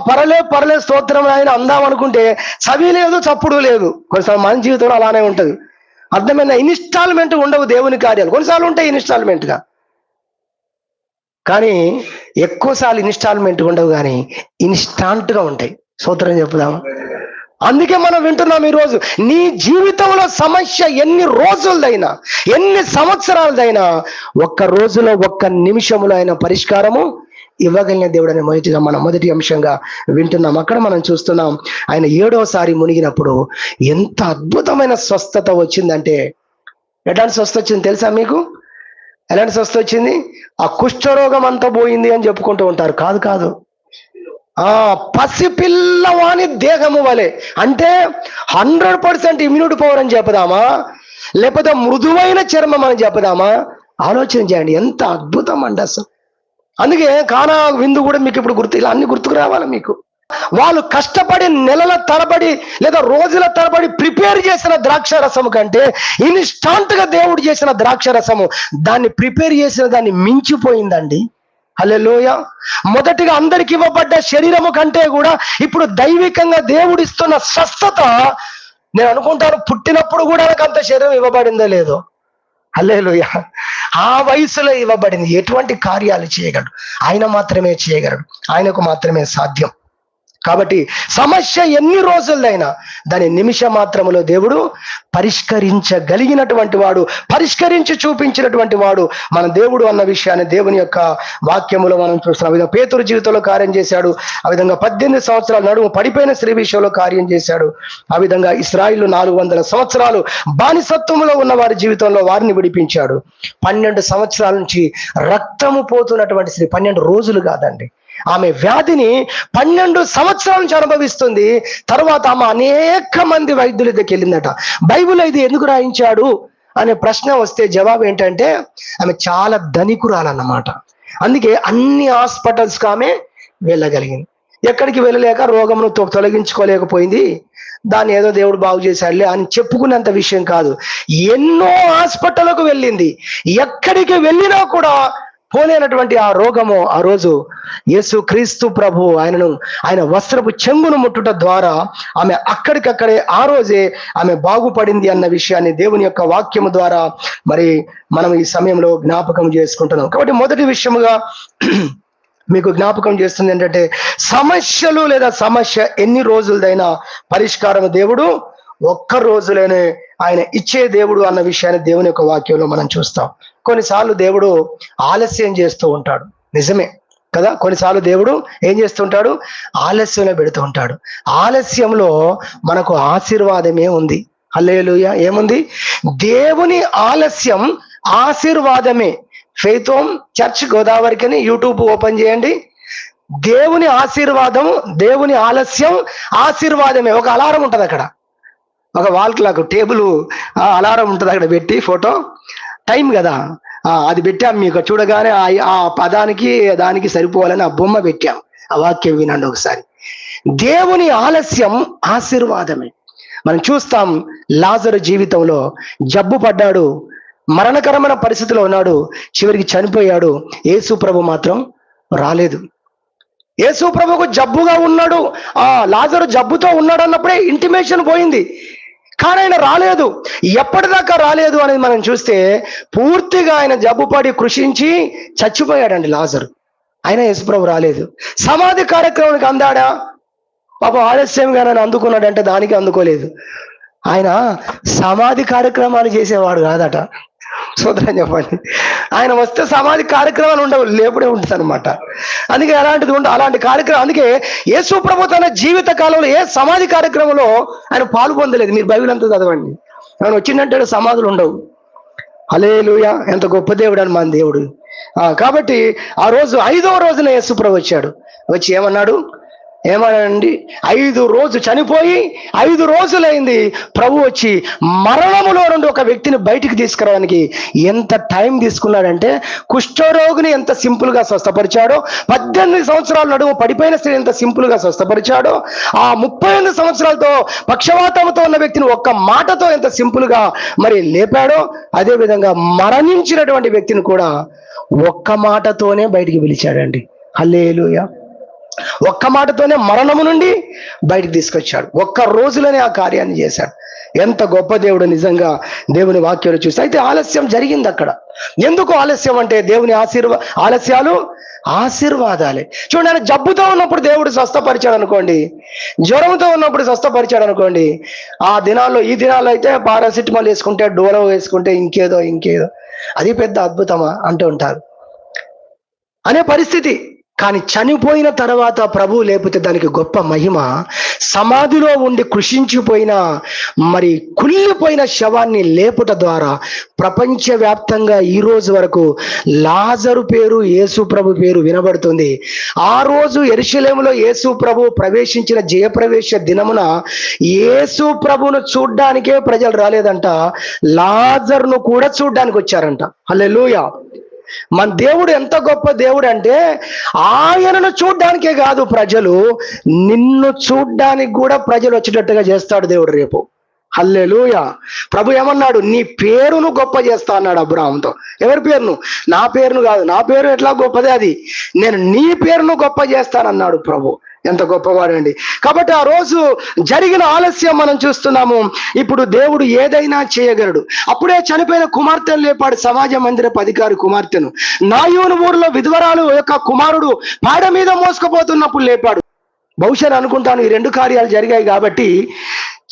పరలే స్తోత్రం ఆయన అందాం అనుకుంటే చవి లేదు, చప్పుడు లేదు. కొన్నిసార్లు మన జీవితంలో అలానే ఉంటది. అర్థమైన ఇన్స్టాల్మెంట్ ఉండవు దేవుని కార్యాలు. కొన్నిసార్లు ఉంటాయి ఇన్స్టాల్మెంట్ గా, కానీ ఎక్కువసార్లు ఇన్స్టాల్మెంట్ ఉండవు, కానీ ఇన్స్టాంట్ గా ఉంటాయి. స్తోత్రం చెప్పుదామా? అందుకే మనం వింటున్నాం ఈరోజు, నీ జీవితంలో సమస్య ఎన్ని రోజులదైనా, ఎన్ని సంవత్సరాలదైనా, ఒక్క రోజులో, ఒక్క నిమిషంలో అయిన పరిష్కారము ఇవ్వగలిగిన దేవుడు అనే మొదటి అంశంగా వింటున్నాం. అక్కడ మనం చూస్తున్నాం, ఆయన 7వసారి మునిగినప్పుడు ఎంత అద్భుతమైన స్వస్థత వచ్చిందంటే, ఎలాంటి స్వస్థత వచ్చింది తెలుసా మీకు? ఎలాంటి స్వస్థత వచ్చింది? ఆ కుష్ఠరోగం అంతా పోయింది అని చెప్పుకుంటూ ఉంటారు. కాదు, పసిపిల్లవాని దేహము వలె. అంటే 100% ఇమ్యూనిటీ పవర్ అని చెప్పదామా, లేకపోతే మృదువైన చర్మం అని చెప్పదామా? ఆలోచన చేయండి, ఎంత అద్భుతం అండి అసలు. అందుకే కానా విందు కూడా మీకు ఇప్పుడు ఇలా అన్ని గుర్తుకు రావాలి మీకు. వాళ్ళు కష్టపడి నెలల తరబడి లేదా రోజుల తరబడి ప్రిపేర్ చేసిన ద్రాక్ష రసము కంటే ఇన్స్టాంట్ గా దేవుడు చేసిన ద్రాక్ష రసము దాన్ని ప్రిపేర్ చేసిన దాన్ని మించిపోయిందండి. హల్లెలూయా. మొదటిగా అందరికి ఇవ్వబడ్డ శరీరము కంటే కూడా ఇప్పుడు దైవికంగా దేవుడిస్తున్న స్వస్థత, నేను అనుకుంటాను పుట్టినప్పుడు కూడా నాకు అంత శరీరం ఇవ్వబడిందో లేదో. హల్లెలూయా. ఆ వయసులో ఇవ్వబడింది. ఎటువంటి కార్యాలు చేయగలడు? ఆయన మాత్రమే చేయగలడు, ఆయనకు మాత్రమే సాధ్యం. కాబట్టి సమస్య ఎన్ని రోజులైనా దాని నిమిష మాత్రములో దేవుడు పరిష్కరించగలిగినటువంటి వాడు, పరిష్కరించి చూపించినటువంటి వాడు మన దేవుడు అన్న విషయాన్ని దేవుని యొక్క వాక్యములో మనం చూస్తున్నాం. ఆ విధంగా పేతురు జీవితంలో కార్యం చేశాడు. ఆ విధంగా 18 సంవత్సరాల నడుము పడిపోయిన స్త్రీ విషయంలో కార్యం చేశాడు. ఆ విధంగా ఇశ్రాయేలు 400 సంవత్సరాలు బానిసత్వములో ఉన్న వారి జీవితంలో వారిని విడిపించాడు. 12 సంవత్సరాల నుంచి రక్తము పోతున్నటువంటి స్త్రీ, 12 రోజులు కాదండి, ఆమె వ్యాధిని 12 సంవత్సరాల నుంచి అనుభవిస్తుంది. తర్వాత ఆమె అనేక మంది వైద్యుల దగ్గరికి వెళ్ళిందట. బైబిల్ ఇది ఎందుకు రాయించాడు అనే ప్రశ్న వస్తే జవాబు ఏంటంటే, ఆమె చాలా ధనికురాలన్నమాట. అందుకే అన్ని హాస్పిటల్స్కి ఆమె వెళ్ళగలిగింది. ఎక్కడికి వెళ్ళలేక రోగమును తొలగించుకోలేకపోయింది. దాన్ని ఏదో దేవుడు బాగు చేశాడులే అని చెప్పుకునేంత విషయం కాదు. ఎన్నో హాస్పిటల్కు వెళ్ళింది. ఎక్కడికి వెళ్ళినా కూడా పోలేనటువంటి ఆ రోగము ఆ రోజు యేసు క్రీస్తు ప్రభు ఆయన వస్త్రపు చెంగును ముట్టుట ద్వారా ఆమె అక్కడికక్కడే ఆ రోజే ఆమె బాగుపడింది అన్న విషయాన్ని దేవుని యొక్క వాక్యము ద్వారా మరి మనం ఈ సమయంలో జ్ఞాపకం చేసుకుంటున్నాం. కాబట్టి మొదటి విషయముగా మీకు జ్ఞాపకం చేస్తుంది ఏంటంటే, సమస్యలు లేదా సమస్య ఎన్ని రోజులదైనా పరిష్కారం దేవుడు ఒక్క రోజులోనే ఆయన ఇచ్చే దేవుడు అన్న విషయాన్ని దేవుని యొక్క వాక్యంలో మనం చూస్తాం. కొన్నిసార్లు దేవుడు ఆలస్యం చేస్తూ ఉంటాడు, నిజమే కదా. కొన్నిసార్లు దేవుడు ఏం చేస్తుంటాడు? ఆలస్యంలో పెడుతూ ఉంటాడు. ఆలస్యంలో మనకు ఆశీర్వాదమే ఉంది. హల్లెలూయా. ఏముంది? దేవుని ఆలస్యం ఆశీర్వాదమే. ఫెయిత్ హోమ్ చర్చ్ గోదావరికని యూట్యూబ్ ఓపెన్ చేయండి. దేవుని ఆశీర్వాదం, దేవుని ఆలస్యం ఆశీర్వాదమే. ఒక అలారం ఉంటుంది అక్కడ, ఒక వాల్ క్లాక్ టేబుల్ అలారం ఉంటుంది అక్కడ పెట్టి, ఫోటో టైం కదా అది పెట్టాం. మీకు చూడగానే ఆ పదానికి దానికి సరిపోవాలని ఆ బొమ్మ పెట్టాం. ఆ వాక్యం వినండి ఒకసారి. దేవుని ఆలస్యం ఆశీర్వాదమే. మనం చూస్తాం, లాజరు జీవితంలో జబ్బు పడ్డాడు, మరణకరమైన పరిస్థితిలో ఉన్నాడు, చివరికి చనిపోయాడు. యేసు ప్రభు మాత్రం రాలేదు. యేసు ప్రభుకు జబ్బుగా ఉన్నాడు, లాజరు జబ్బుతో ఉన్నాడు అన్నప్పుడే ఇంటిమేషన్ పోయింది, కానీ ఆయన రాలేదు. ఎప్పటిదాకా రాలేదు అనేది మనం చూస్తే, పూర్తిగా ఆయన జబ్బుపడి కృషించి చచ్చిపోయాడండి లాజరు. అయినా యేసుప్రభు రాలేదు. సమాధి కార్యక్రమానికి అందాడా? పాపం ఆలస్యంగా నన్ను అందుకున్నాడంటే దానికి అందుకోలేదు. ఆయన సమాధి కార్యక్రమాలు చేసేవాడు కాదట. సోదరం చెప్పండి, ఆయన వస్తే సమాధి కార్యక్రమాలు ఉండవు, లేపుడే ఉంటుంది అనమాట. అందుకే అలాంటిది అలాంటి కార్యక్రమం. అందుకే యేసు ప్రభు తన జీవిత కాలంలో ఏ సమాధి కార్యక్రమంలో ఆయన పాలు పొందలేదు. మీరు బైబిల్ అంతా చదవండి, ఆయన వచ్చిందంటే సమాధులు ఉండవు. హల్లెలూయా. ఎంత గొప్ప దేవుడు అని మన దేవుడు. కాబట్టి ఆ రోజు 5వ రోజున యేసు ప్రభు వచ్చాడు. వచ్చి ఏమన్నాడు? ఏమనండి, 5 రోజులు చనిపోయి 5 రోజులైంది ప్రభు వచ్చి మరణములో నుండి ఒక వ్యక్తిని బయటికి తీసుకురావడానికి ఎంత టైం తీసుకున్నాడంటే, కుష్ఠరోగిని ఎంత సింపుల్ గా స్వస్థపరిచాడో, 18 సంవత్సరాల నడుము పడిపోయిన స్త్రీ ఎంత సింపుల్ గా స్వస్థపరిచాడో, ఆ 38 సంవత్సరాలతో పక్షవాతంతో ఉన్న వ్యక్తిని ఒక్క మాటతో ఎంత సింపుల్ గా మరి లేపాడో, అదే విధంగా మరణించినటువంటి వ్యక్తిని కూడా ఒక్క మాటతోనే బయటికి పిలిచాడండి. హల్లెలూయా. ఒక్క మాటతోనే మరణము నుండి బయటికి తీసుకొచ్చాడు. ఒక్క రోజులోనే ఆ కార్యాన్ని చేశాడు. ఎంత గొప్ప దేవుడు నిజంగా. దేవుని వాక్యాలు చూస్తే అయితే ఆలస్యం జరిగింది అక్కడ. ఎందుకు ఆలస్యం అంటే దేవుని ఆలస్యాలు ఆశీర్వాదాలే. చూడండి, ఆయన జబ్బుతో ఉన్నప్పుడు దేవుడు స్వస్థపరిచాడు అనుకోండి, జ్వరంతో ఉన్నప్పుడు స్వస్థపరిచాడు అనుకోండి, ఆ దినాల్లో ఈ దినాల్లో అయితే పారాసిటమాల్ వేసుకుంటే, డోలో వేసుకుంటే, ఇంకేదో అది పెద్ద అద్భుతమా అంటూ ఉంటారు అనే పరిస్థితి. కానీ చనిపోయిన తర్వాత ప్రభువు లేపితే దానికి గొప్ప మహిమ. సమాధిలో ఉండి కృషించిపోయిన మరి కుళ్ళిపోయిన శవాన్ని లేపుట ద్వారా ప్రపంచవ్యాప్తంగా ఈ రోజు వరకు లాజరు పేరు, యేసు ప్రభు పేరు వినబడుతుంది. ఆ రోజు యెరూషలేములో యేసు ప్రభు ప్రవేశించిన జయప్రవేశ దినమున యేసు ప్రభును చూడ్డానికే ప్రజలు రాలేదంట, లాజరును కూడా చూడ్డానికి వచ్చారంట. హల్లెలూయా. మన దేవుడు ఎంత గొప్ప దేవుడు అంటే, ఆయనను చూడ్డానికే కాదు ప్రజలు, నిన్ను చూడ్డానికి కూడా ప్రజలు వచ్చేటట్టుగా చేస్తాడు దేవుడు రేపు. హల్లెలూయా. ప్రభు ఏమన్నాడు, నీ పేరును గొప్ప చేస్తా అన్నాడు అబ్రాహాముతో. ఎవరి పేరును? నా పేరును కాదు, నా పేరు ఎట్లా గొప్పదే అది, నేను నీ పేరును గొప్ప చేస్తానన్నాడు ప్రభు. ఎంత గొప్పవాడండి. కాబట్టి ఆ రోజు జరిగిన ఆలస్యం మనం చూస్తున్నాము. ఇప్పుడు దేవుడు ఏదైనా చేయగలడు. అప్పుడే చనిపోయిన కుమార్తెను లేపాడు, సమాజ మందిరపు అధికారి కుమార్తెను. నాయోను ఊరిలో విధవరాలు యొక్క కుమారుడు పాడ మీద మోసుకుపోతున్నప్పుడు లేపాడు. బహుశా అనుకుంటాను ఈ 2 కార్యాలు జరిగాయి కాబట్టి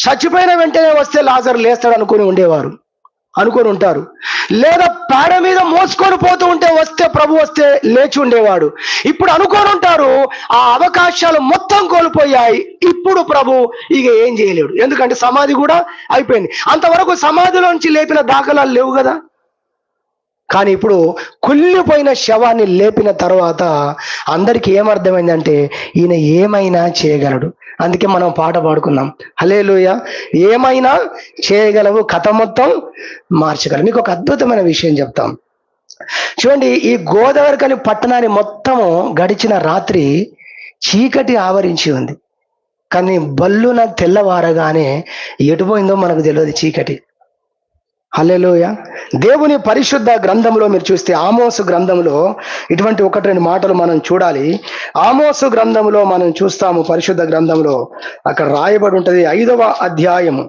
చచ్చిపోయిన వెంటనే వస్తే లాజరు లేస్తాడు అనుకొని ఉంటారు. లేదా పేడ మీద మోసుకొని పోతూ ఉంటే ప్రభు వస్తే లేచి ఉండేవాడు. ఇప్పుడు అనుకొని ఉంటారు, ఆ అవకాశాలు మొత్తం కోల్పోయాయి. ఇప్పుడు ప్రభు ఇక ఏం చేయలేడు, ఎందుకంటే సమాధి కూడా అయిపోయింది. అంతవరకు సమాధిలోంచి లేపిన దాఖలాలు లేవు కదా. కానీ ఇప్పుడు కుళ్ళిపోయిన శవాన్ని లేపిన తర్వాత అందరికీ ఏమర్థమైందంటే, ఈయన ఏమైనా చేయగలడు. అందుకే మనం పాట పాడుకున్నాం, హల్లెలూయా. ఏమైనా చేయగలవు, కథ మొత్తం మార్చగలవు. మీకు ఒక అద్భుతమైన విషయం చెప్తాం. చూడండి, ఈ గోదావరికని పట్టణాన్ని మొత్తము గడిచిన రాత్రి చీకటి ఆవరించి ఉంది. కానీ బల్లున తెల్లవారగానే ఎటుపోయిందో మనకు తెలియదు చీకటి. హల్లెలూయా. దేవుని పరిశుద్ధ గ్రంథంలో మీరు చూస్తే, ఆమోసు గ్రంథంలో ఇటువంటి 1-2 మాటలు మనం చూడాలి. ఆమోసు గ్రంథంలో మనం చూస్తాము, పరిశుద్ధ గ్రంథంలో అక్కడ రాయబడి ఉంటది. 5వ అధ్యాయము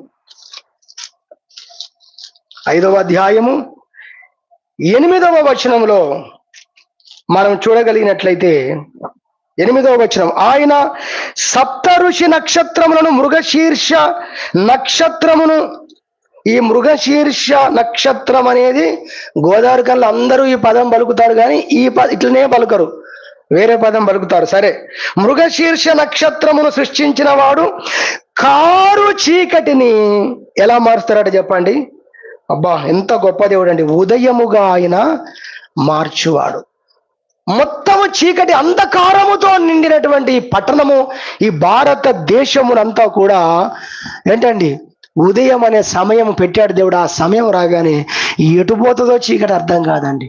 8వ వచనంలో మనం చూడగలిగినట్లయితే, 8వ వచనం, ఆయన సప్త ఋషి నక్షత్రములను, మృగశీర్ష నక్షత్రమును. ఈ మృగశీర్ష నక్షత్రం అనేది గోదావరి కల్లో అందరూ ఈ పదం పలుకుతారు, కానీ ఇట్లనే పలుకరు, వేరే పదం పలుకుతారు. సరే, మృగశీర్ష నక్షత్రమును సృష్టించిన వాడు కారు చీకటిని ఎలా మారుస్తారట చెప్పండి. అబ్బా, ఎంత గొప్ప దేవుడు అండి. ఉదయముగా ఆయన మార్చువాడు. మొత్తము చీకటి అంధకారముతో నిండినటువంటి పట్టణము, ఈ భారతదేశమునంతా కూడా ఏంటండి, ఉదయం అనే సమయం పెట్టాడు దేవుడు. ఆ సమయం రాగానే ఎటుపోతుందో చీకటి అర్థం కాదండి.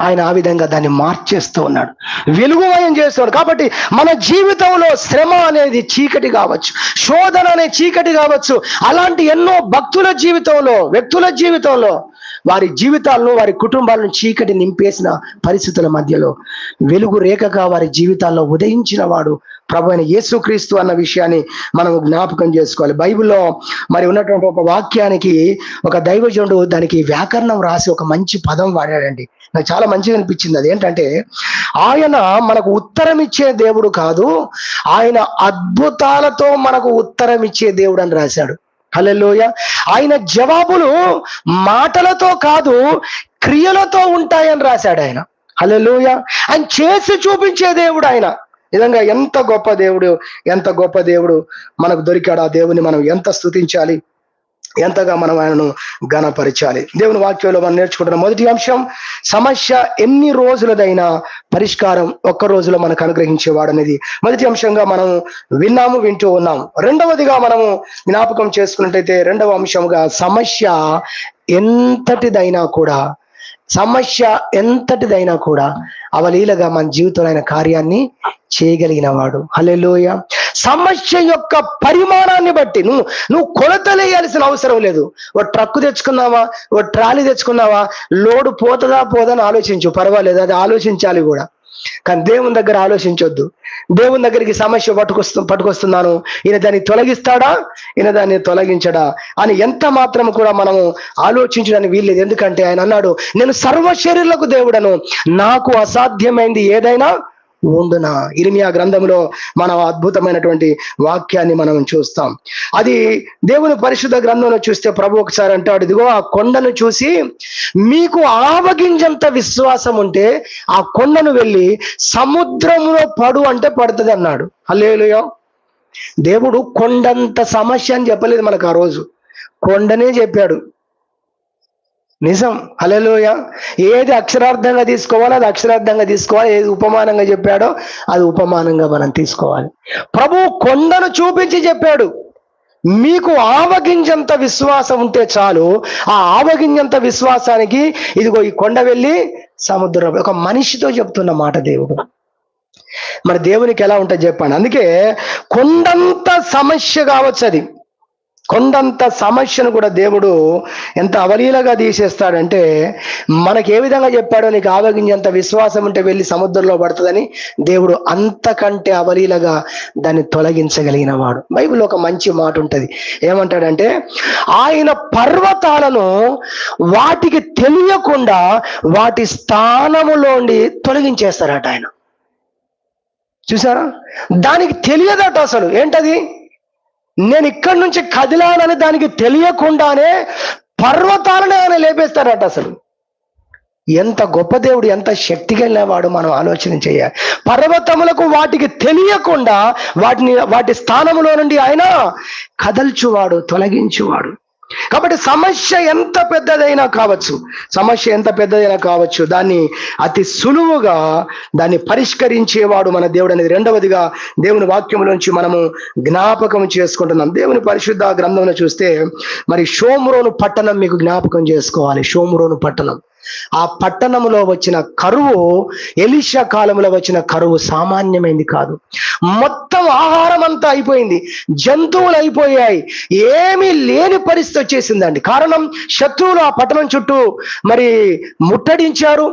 ఆయన ఆ విధంగా దాన్ని మార్చేస్తూ ఉన్నాడు, వెలుగుమయం చేస్తున్నాడు. కాబట్టి మన జీవితంలో శ్రమ అనేది చీకటి కావచ్చు, శోధన అనే చీకటి కావచ్చు. అలాంటి ఎన్నో భక్తుల జీవితంలో, వ్యక్తుల జీవితంలో, వారి జీవితాలను, వారి కుటుంబాలను చీకటి నింపేసిన పరిస్థితుల మధ్యలో వెలుగు రేఖగా వారి జీవితాల్లో ఉదయించిన వాడు ప్రభు అయిన యేసుక్రీస్తు అన్న విషయాన్ని మనం జ్ఞాపకం చేసుకోవాలి. బైబిల్లో మరి ఉన్నటువంటి ఒక వాక్యానికి ఒక దైవజనుడు దానికి వ్యాకరణం రాసి ఒక మంచి పదం వాడాడండి. నాకు చాలా మంచిగా అనిపించింది. అదేంటంటే, ఆయన మనకు ఉత్తరం ఇచ్చే దేవుడు కాదు, ఆయన అద్భుతాలతో మనకు ఉత్తరం ఇచ్చే దేవుడు అని రాశాడు. హల్లెలూయా. ఆయన జవాబులు మాటలతో కాదు, క్రియలతో ఉంటాయని రాశాడు ఆయన. హల్లెలూయా. ఆయన చేసి చూపించే దేవుడు ఆయన. నిజంగా ఎంత గొప్ప దేవుడు, ఎంత గొప్ప దేవుడు మనకు దొరికాడు. ఆ దేవుని మనం ఎంత స్తుతించాలి. ఎంతగా మనం ఆయనను ఘనపరచాలి. దేవుని వాక్యంలో మనం నేర్చుకుంటున్న మొదటి అంశం, సమస్య ఎన్ని రోజులదైనా పరిష్కారం ఒక్క రోజులో మనకు అనుగ్రహించేవాడు అనేది మొదటి అంశంగా మనం వింటూ ఉన్నాం. రెండవదిగా మనము జ్ఞాపకం చేసుకున్నట్టయితే రెండవ అంశంగా సమస్య ఎంతటిదైనా కూడా అవలీలగా మన జీవితంలో ఆయన కార్యాన్ని చేయగలిగిన వాడు. హల్లెలూయా. సమస్య యొక్క పరిమాణాన్ని బట్టి నువ్వు కొలతలేయాల్సిన అవసరం లేదు. ఓ ట్రక్కు తెచ్చుకున్నావా, ఓ ట్రాలీ తెచ్చుకున్నావా, లోడు పోదని ఆలోచించు, పర్వాలేదు, అది ఆలోచించాలి కూడా. కానీ దేవుని దగ్గర ఆలోచించొద్దు. దేవుని దగ్గరికి సమస్య పట్టుకొస్తున్నాను, ఈయన దాన్ని తొలగిస్తాడా, ఈయన దాన్ని తొలగించడా అని ఎంత మాత్రం కూడా మనము ఆలోచించడానికి వీల్లేదు. ఎందుకంటే ఆయన అన్నాడు, నేను సర్వశరీరులకు దేవుడను, నాకు అసాధ్యమైంది ఏదైనా ఉండునా. ఇర్మియా గ్రంథంలో మనం అద్భుతమైనటువంటి వాక్యాన్ని మనం చూస్తాం. అది దేవుని పరిశుద్ధ గ్రంథంలో చూస్తే ప్రభు ఒకసారి అంటాడు, ఇదిగో ఆ కొండను చూసి మీకు ఆవగింజంత విశ్వాసం ఉంటే ఆ కొండను వెళ్ళి సముద్రంలో పడు అంటే పడుతుంది అన్నాడు. హల్లెలూయా. దేవుడు కొండంత సమస్య అని చెప్పలేదు మనకు, ఆ రోజు కొండనే చెప్పాడు. నిజం. హల్లెలూయా. ఏది అక్షరార్థంగా తీసుకోవాలో అది అక్షరార్థంగా తీసుకోవాలి, ఏది ఉపమానంగా చెప్పాడో అది ఉపమానంగా మనం తీసుకోవాలి. ప్రభు కొండను చూపించి చెప్పాడు, మీకు ఆవగింజంత విశ్వాసం ఉంటే చాలు, ఆ ఆవగింజంత విశ్వాసానికి ఇదిగో ఈ కొండ వెళ్ళి సముద్రం. ఒక మనిషితో చెప్తున్న మాట దేవుడు. మరి దేవునికి ఎలా ఉంటుంది చెప్పండి. అందుకే కొండంత సమస్య కావచ్చు, అది కొండంత సమస్యను కూడా దేవుడు ఎంత అవలీలగా తీసేస్తాడంటే, మనకి ఏ విధంగా చెప్పాడో, నీకు ఆవగింజంత విశ్వాసం ఉంటే వెళ్ళి సముద్రంలో పడుతుందని, దేవుడు అంతకంటే అవలీలగా దాన్ని తొలగించగలిగిన వాడు. బైబిల్లో ఒక మంచి మాట ఉంటుంది, ఏమంటాడంటే, ఆయన పర్వతాలను వాటికి తెలియకుండా వాటి స్థానములోండి తొలగించేస్తారట ఆయన. చూసారా? దానికి తెలియదట అసలు. ఏంటది? నేను ఇక్కడి నుంచి కదిలానని దానికి తెలియకుండానే పర్వతాలను ఆయన లేపేస్తారట. అసలు ఎంత గొప్ప దేవుడు, ఎంత శక్తి కలిగిన వాడు, మనం ఆలోచన చేయాలి. పర్వతములకు వాటికి తెలియకుండా వాటి స్థానంలో నుండి ఆయన కదల్చువాడు, తొలగించువాడు. కాబట్టి సమస్య ఎంత పెద్దదైనా కావచ్చు, దాన్ని అతి సులువుగా దాన్ని పరిష్కరించేవాడు మన దేవుడు అనేది రెండవదిగా దేవుని వాక్యంలోంచి మనము జ్ఞాపకం చేసుకుంటున్నాం. దేవుని పరిశుద్ధ గ్రంథంలో చూస్తే మరి షోమ్రోను పట్టణం మీకు జ్ఞాపకం చేసుకోవాలి. షోమ్రోను పట్టణం, ఆ పట్టణంలో వచ్చిన కరువు, ఎలీషా కాలంలో వచ్చిన కరువు సామాన్యమైంది కాదు. మొత్తం ఆహారం అంతా అయిపోయింది, జంతువులు అయిపోయాయి, ఏమీ లేని పరిస్థితి వచ్చేసిందండి. కారణం, శత్రువులు ఆ పట్టణం చుట్టూ మరి ముట్టడించారు.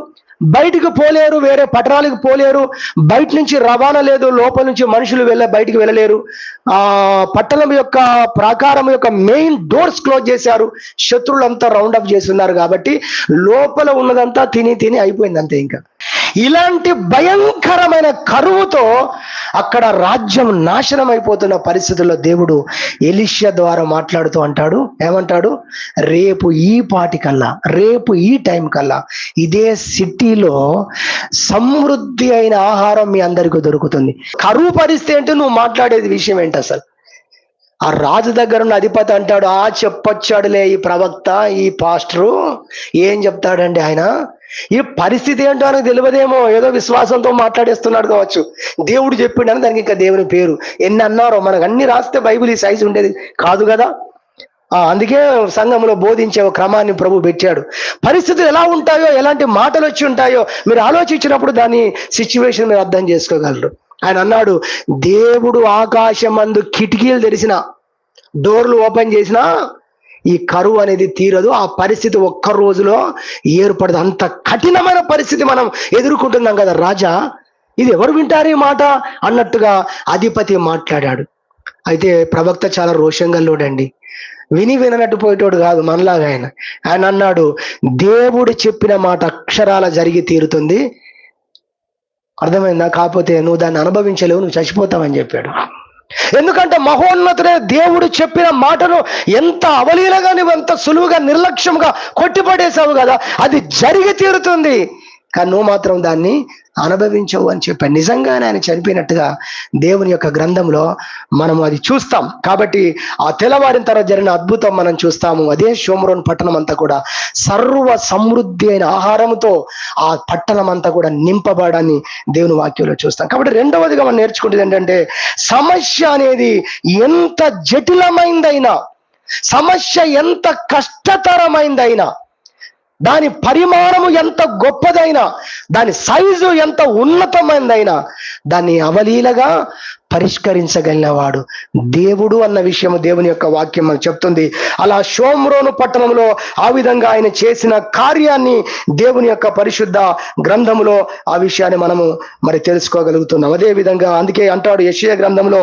బయటకు పోలేరు, వేరే పట్టణాలకు పోలేరు, బయట నుంచి రవాణా లేదు, లోపల నుంచి మనుషులు బయటికి వెళ్ళలేరు. ఆ పట్టణం యొక్క ప్రాకారం యొక్క మెయిన్ డోర్స్ క్లోజ్ చేశారు. శత్రువులంతా రౌండ్ అప్ చేసి ఉన్నారు కాబట్టి లోపల ఉన్నదంతా తిని అయిపోయింది అంతే. ఇంకా ఇలాంటి భయంకరమైన కరువుతో అక్కడ రాజ్యం నాశనం అయిపోతున్న పరిస్థితుల్లో దేవుడు ఎలీషా ద్వారా మాట్లాడుతూ అంటాడు, ఏమంటాడు? రేపు ఈ టైం కల్లా ఇదే సిటీలో సమృద్ధి అయిన ఆహారం మీ అందరికీ దొరుకుతుంది. కరువు పరిస్థితి ఏంటో నువ్వు మాట్లాడేది విషయం ఏంటి అసలు? ఆ రాజు దగ్గర ఉన్న అధిపతి అంటాడు, చెప్పొచ్చాడులే ఈ ప్రవక్త, ఈ పాస్టరు ఏం చెప్తాడండి ఆయన, ఈ పరిస్థితి ఏంటో ఆయనకు తెలియదేమో, ఏదో విశ్వాసంతో మాట్లాడేస్తున్నాడు కావచ్చు. దేవుడు చెప్పిండని దానికి ఇంకా దేవుని పేరు ఎన్ని అన్నారో, మనకు అన్ని రాస్తే బైబిల్ ఈ సైజు ఉండేది కాదు కదా. అందుకే సంఘంలో బోధించే ఒక క్రమాన్ని ప్రభు పెట్టాడు. పరిస్థితులు ఎలా ఉంటాయో, ఎలాంటి మాటలు వచ్చి ఉంటాయో మీరు ఆలోచించినప్పుడు దాని సిచ్యువేషన్ మీరు అర్థం చేసుకోగలరు. ఆయన అన్నాడు, దేవుడు ఆకాశమందు కిటికీలు తెరిచిన, డోర్లు ఓపెన్ చేసినా ఈ కరువు అనేది తీరదు. ఆ పరిస్థితి ఒక్క రోజులో ఏర్పడదు. అంత కఠినమైన పరిస్థితి మనం ఎదుర్కొంటున్నాం కదా రాజా, ఇది ఎవరు వింటారు ఈ మాట అన్నట్టుగా అధిపతి మాట్లాడాడు. అయితే ప్రవక్త చాలా రోషంగల్లోడండి, వినట్టు పోయేటోడు కాదు మనలాగా. ఆయన అన్నాడు, దేవుడు చెప్పిన మాట అక్షరాల జరిగి తీరుతుంది, అర్థమైందా? కాకపోతే నువ్వు దాన్ని అనుభవించలేవు, నువ్వు చచ్చిపోతావని చెప్పాడు. ఎందుకంటే మహోన్నతుడే దేవుడు చెప్పిన మాటను ఎంత అవలీలగా, నువ్వు ఎంత సులువుగా నిర్లక్ష్యంగా కొట్టిపడేసావు కదా, అది జరిగి తీరుతుంది, కానీ నువ్వు మాత్రం దాన్ని అనుభవించవు అని చెప్పాడు. నిజంగానే ఆయన చనిపోయినట్టుగా దేవుని యొక్క గ్రంథంలో మనం అది చూస్తాం. కాబట్టి ఆ తెల్లవారిన తర్వాత జరిగిన అద్భుతం మనం చూస్తాము. అదే షోమ్రోన్ పట్టణం అంతా కూడా సర్వ సమృద్ధి అయిన ఆహారంతో ఆ పట్టణం అంతా కూడా నింపబడాన్ని దేవుని వాక్యంలో చూస్తాం. కాబట్టి రెండవదిగా మనం నేర్చుకుంటుంది ఏంటంటే, సమస్య అనేది ఎంత జటిలమైందైనా, సమస్య ఎంత కష్టతరమైందైనా, దాని పరిమాణము ఎంత గొప్పదైనా, దాని సైజు ఎంత ఉన్నతమైనదైనా, దాన్ని అవలీలగా పరిష్కరించగలిగిన వాడు దేవుడు అన్న విషయము దేవుని యొక్క వాక్యం మనకు చెప్తుంది. అలా షోమ్రోను పట్టణంలో ఆ విధంగా ఆయన చేసిన కార్యాన్ని దేవుని యొక్క పరిశుద్ధ గ్రంథములో ఆ విషయాన్ని మనము మరి తెలుసుకోగలుగుతున్నాం. అదే విధంగా అందుకే అంటాడు యెషయా గ్రంథంలో,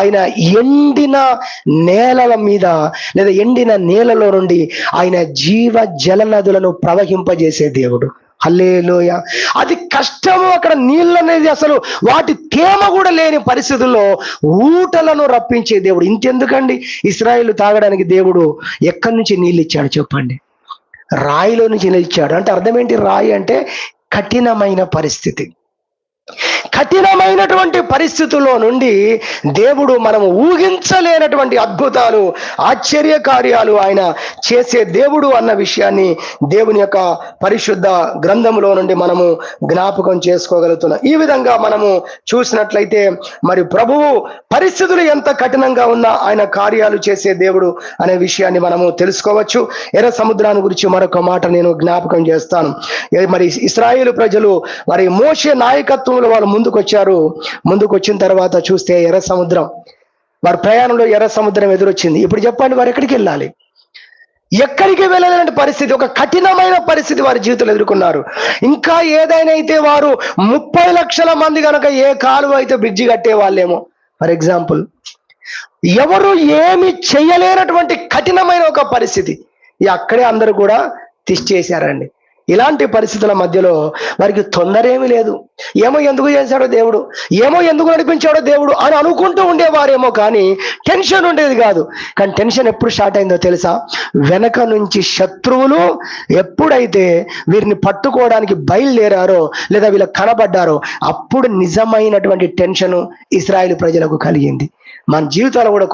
ఆయన ఎండిన నేలల మీద లేదా ఎండిన నేలలో నుండి ఆయన జీవ జల నదులను ప్రవహింపజేసే దేవుడు. హల్లెలూయా. అది కష్టము. అక్కడ నీళ్ళు అనేది అసలు వాటి తేమ కూడా లేని పరిస్థితుల్లో ఊటలను రప్పించే దేవుడు. ఇంకెందుకండి, ఇశ్రాయేలు తాగడానికి దేవుడు ఎక్కడి నుంచి నీళ్ళు ఇచ్చాడు చెప్పండి? రాయిలో నుంచి నీళ్ళు ఇచ్చాడు. అంటే అర్థం ఏంటి? రాయి అంటే కఠినమైన పరిస్థితి. కఠినమైనటువంటి పరిస్థితుల్లో నుండి దేవుడు మనము ఊహించలేనటువంటి అద్భుతాలు, ఆశ్చర్య కార్యాలు ఆయన చేసే దేవుడు అన్న విషయాన్ని దేవుని యొక్క పరిశుద్ధ గ్రంథములో నుండి మనము జ్ఞాపకం చేసుకోగలుగుతున్నాం. ఈ విధంగా మనము చూసినట్లయితే మరి ప్రభువు పరిస్థితులు ఎంత కఠినంగా ఉన్నా ఆయన కార్యాలు చేసే దేవుడు అనే విషయాన్ని మనము తెలుసుకోవచ్చు. ఎర్ర సముద్రాన్ని గురించి మరొక మాట నేను జ్ఞాపకం చేస్తాను. మరి ఇశ్రాయేలు ప్రజలు మరి మోషే నాయకత్వంలో వాళ్ళు ముందుకు వచ్చిన తర్వాత చూస్తే ఎర్ర సముద్రం, వారి ప్రయాణంలో ఎర్ర సముద్రం ఎదురొచ్చింది. ఇప్పుడు చెప్పండి, వారు ఎక్కడికి వెళ్ళాలి? ఎక్కడికి వెళ్ళలేని పరిస్థితి, ఒక కఠినమైన పరిస్థితి వారి జీవితంలో ఎదుర్కొన్నారు. ఇంకా ఏదైనా అయితే వారు 30 లక్షల మంది కనుక ఏ కాలువ అయితే బ్రిడ్జి కట్టే వాళ్ళేమో, ఫర్ ఎగ్జాంపుల్, ఎవరు ఏమి చేయలేనటువంటి కఠినమైన ఒక పరిస్థితి. అక్కడే అందరూ కూడా చేశారండి. ఇలాంటి పరిస్థితుల మధ్యలో వారికి తొందర ఏమీ లేదు. ఏమో ఎందుకు చేశాడో దేవుడు, ఏమో ఎందుకు నడిపించాడో దేవుడు అని అనుకుంటూ ఉండేవారేమో, కానీ టెన్షన్ ఉండేది కాదు. కానీ టెన్షన్ ఎప్పుడు స్టార్ట్ అయిందో తెలుసా? వెనక నుంచి శత్రువులు ఎప్పుడైతే వీరిని పట్టుకోవడానికి బయలుదేరారో లేదా వీళ్ళకి కనబడ్డారో, అప్పుడు నిజమైనటువంటి టెన్షన్ ఇశ్రాయేలు ప్రజలకు కలిగింది. మన జీవితాల్లో కూడా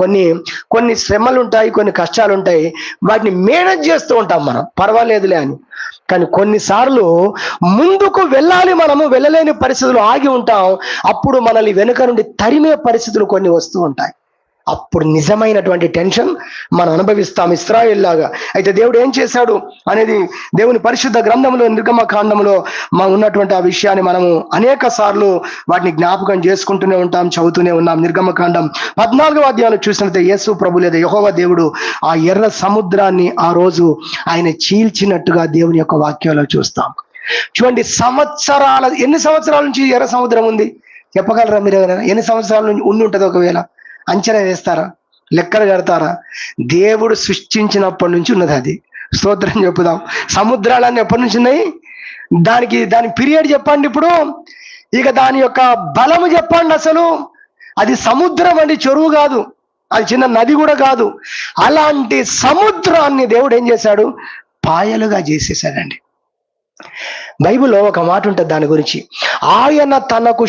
కొన్ని శ్రమలు ఉంటాయి, కొన్ని కష్టాలు ఉంటాయి. వాటిని మేనేజ్ చేస్తూ ఉంటాం మనం, పర్వాలేదులే అని. కానీ కొన్నిసార్లు ముందుకు వెళ్ళాలి, మనము వెళ్ళలేని పరిస్థితులు ఆగి ఉంటాం. అప్పుడు మనల్ని వెనుక నుండి తరిమే పరిస్థితులు కొన్ని వస్తూ ఉంటాయి. అప్పుడు నిజమైనటువంటి టెన్షన్ మనం అనుభవిస్తాం, ఇశ్రాయేలు లాగా. అయితే దేవుడు ఏం చేశాడు అనేది దేవుని పరిశుద్ధ గ్రంథంలో నిర్గమకాండంలో ఉన్నటువంటి ఆ విషయాన్ని మనము అనేక సార్లు వాటిని జ్ఞాపకం చేసుకుంటూనే ఉంటాం, చదువుతూనే ఉన్నాం. నిర్గమకాండం 14వ అధ్యాయంలో చూసినట్లయితే యేసు ప్రభు లేదా యెహోవా దేవుడు ఆ ఎర్ర సముద్రాన్ని ఆ రోజు ఆయన చీల్చినట్టుగా దేవుని యొక్క వాక్యంలో చూస్తాం. చూడండి, ఎన్ని సంవత్సరాల నుంచి ఎర్ర సముద్రం ఉంది చెప్పగలరా మీరు? ఎవరైనా ఎన్ని సంవత్సరాల నుంచి ఉండి ఉంటుంది? ఒకవేళ అంచనా వేస్తారా? లెక్కలు కడతారా? దేవుడు సృష్టించినప్పటి నుంచి ఉన్నది అది. స్తోత్రం చెప్పుదాం. సముద్రాలన్నీ ఎప్పటి నుంచి ఉన్నాయి? దాని పీరియడ్ చెప్పండి ఇప్పుడు. ఇక దాని యొక్క బలము చెప్పండి. అసలు అది సముద్రం అండి, చెరువు కాదు, అది చిన్న నది కూడా కాదు. అలాంటి సముద్రాన్ని దేవుడు ఏం చేశాడు? పాయలుగా చేసేసాడండి. బైబిల్లో ఒక మాట ఉంటుంది దాని గురించి, ఆయన తనకు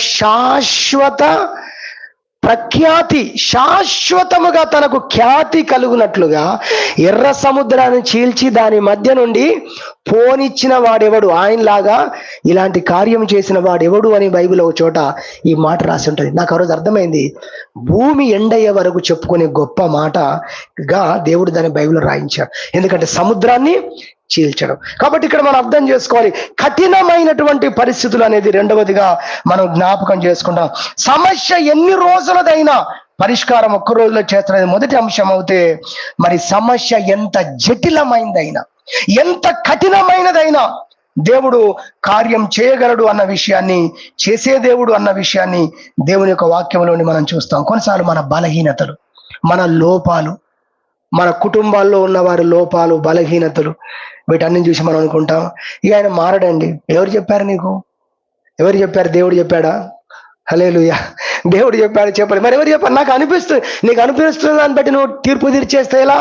శాశ్వతముగా తనకు ఖ్యాతి కలుగునట్లుగా ఎర్ర సముద్రాన్ని చీల్చి దాని మధ్య నుండి పోనిచ్చిన వాడెవడు? ఆయనలాగా ఇలాంటి కార్యం చేసిన వాడెవడు అని బైబిల్ ఒక చోట ఈ మాట రాసి ఉంటుంది. నాకు ఆ రోజు అర్థమైంది, భూమి ఎండయ్యే వరకు చెప్పుకునే గొప్ప మాటగా దేవుడు దాన్ని బైబిల్లో రాయించాడు. ఎందుకంటే సముద్రాన్ని చీల్చడం. కాబట్టి ఇక్కడ మనం అర్థం చేసుకోవాలి, కఠినమైనటువంటి పరిస్థితులు అనేది రెండవదిగా మనం జ్ఞాపకం చేసుకుంటాం. సమస్య ఎన్ని రోజులదైనా పరిష్కారం ఒక్క రోజులో చేస్తున్నది మొదటి అంశం అయితే, మరి సమస్య ఎంత జటిలమైనదైనా, ఎంత కఠినమైనదైనా దేవుడు కార్యం చేయగలడు అన్న విషయాన్ని, చేసే దేవుడు అన్న విషయాన్ని దేవుని యొక్క వాక్యంలోని మనం చూస్తాం. కొన్నిసార్లు మన బలహీనతలు, మన లోపాలు, మన కుటుంబాల్లో ఉన్న వారి లోపాలు, బలహీనతలు, వీటన్ని చూసి మనం అనుకుంటాం, ఇక ఆయన మారడండి. ఎవరు చెప్పారు నీకు? ఎవరు చెప్పారు? దేవుడు చెప్పాడా? హల్లెలూయా. దేవుడు చెప్పాడు? మరి ఎవరు చెప్పారు? నాకు అనిపిస్తుంది. నీకు అనిపిస్తుంది దాన్ని బట్టి నువ్వు తీర్పు తీర్చేస్తే ఎలా?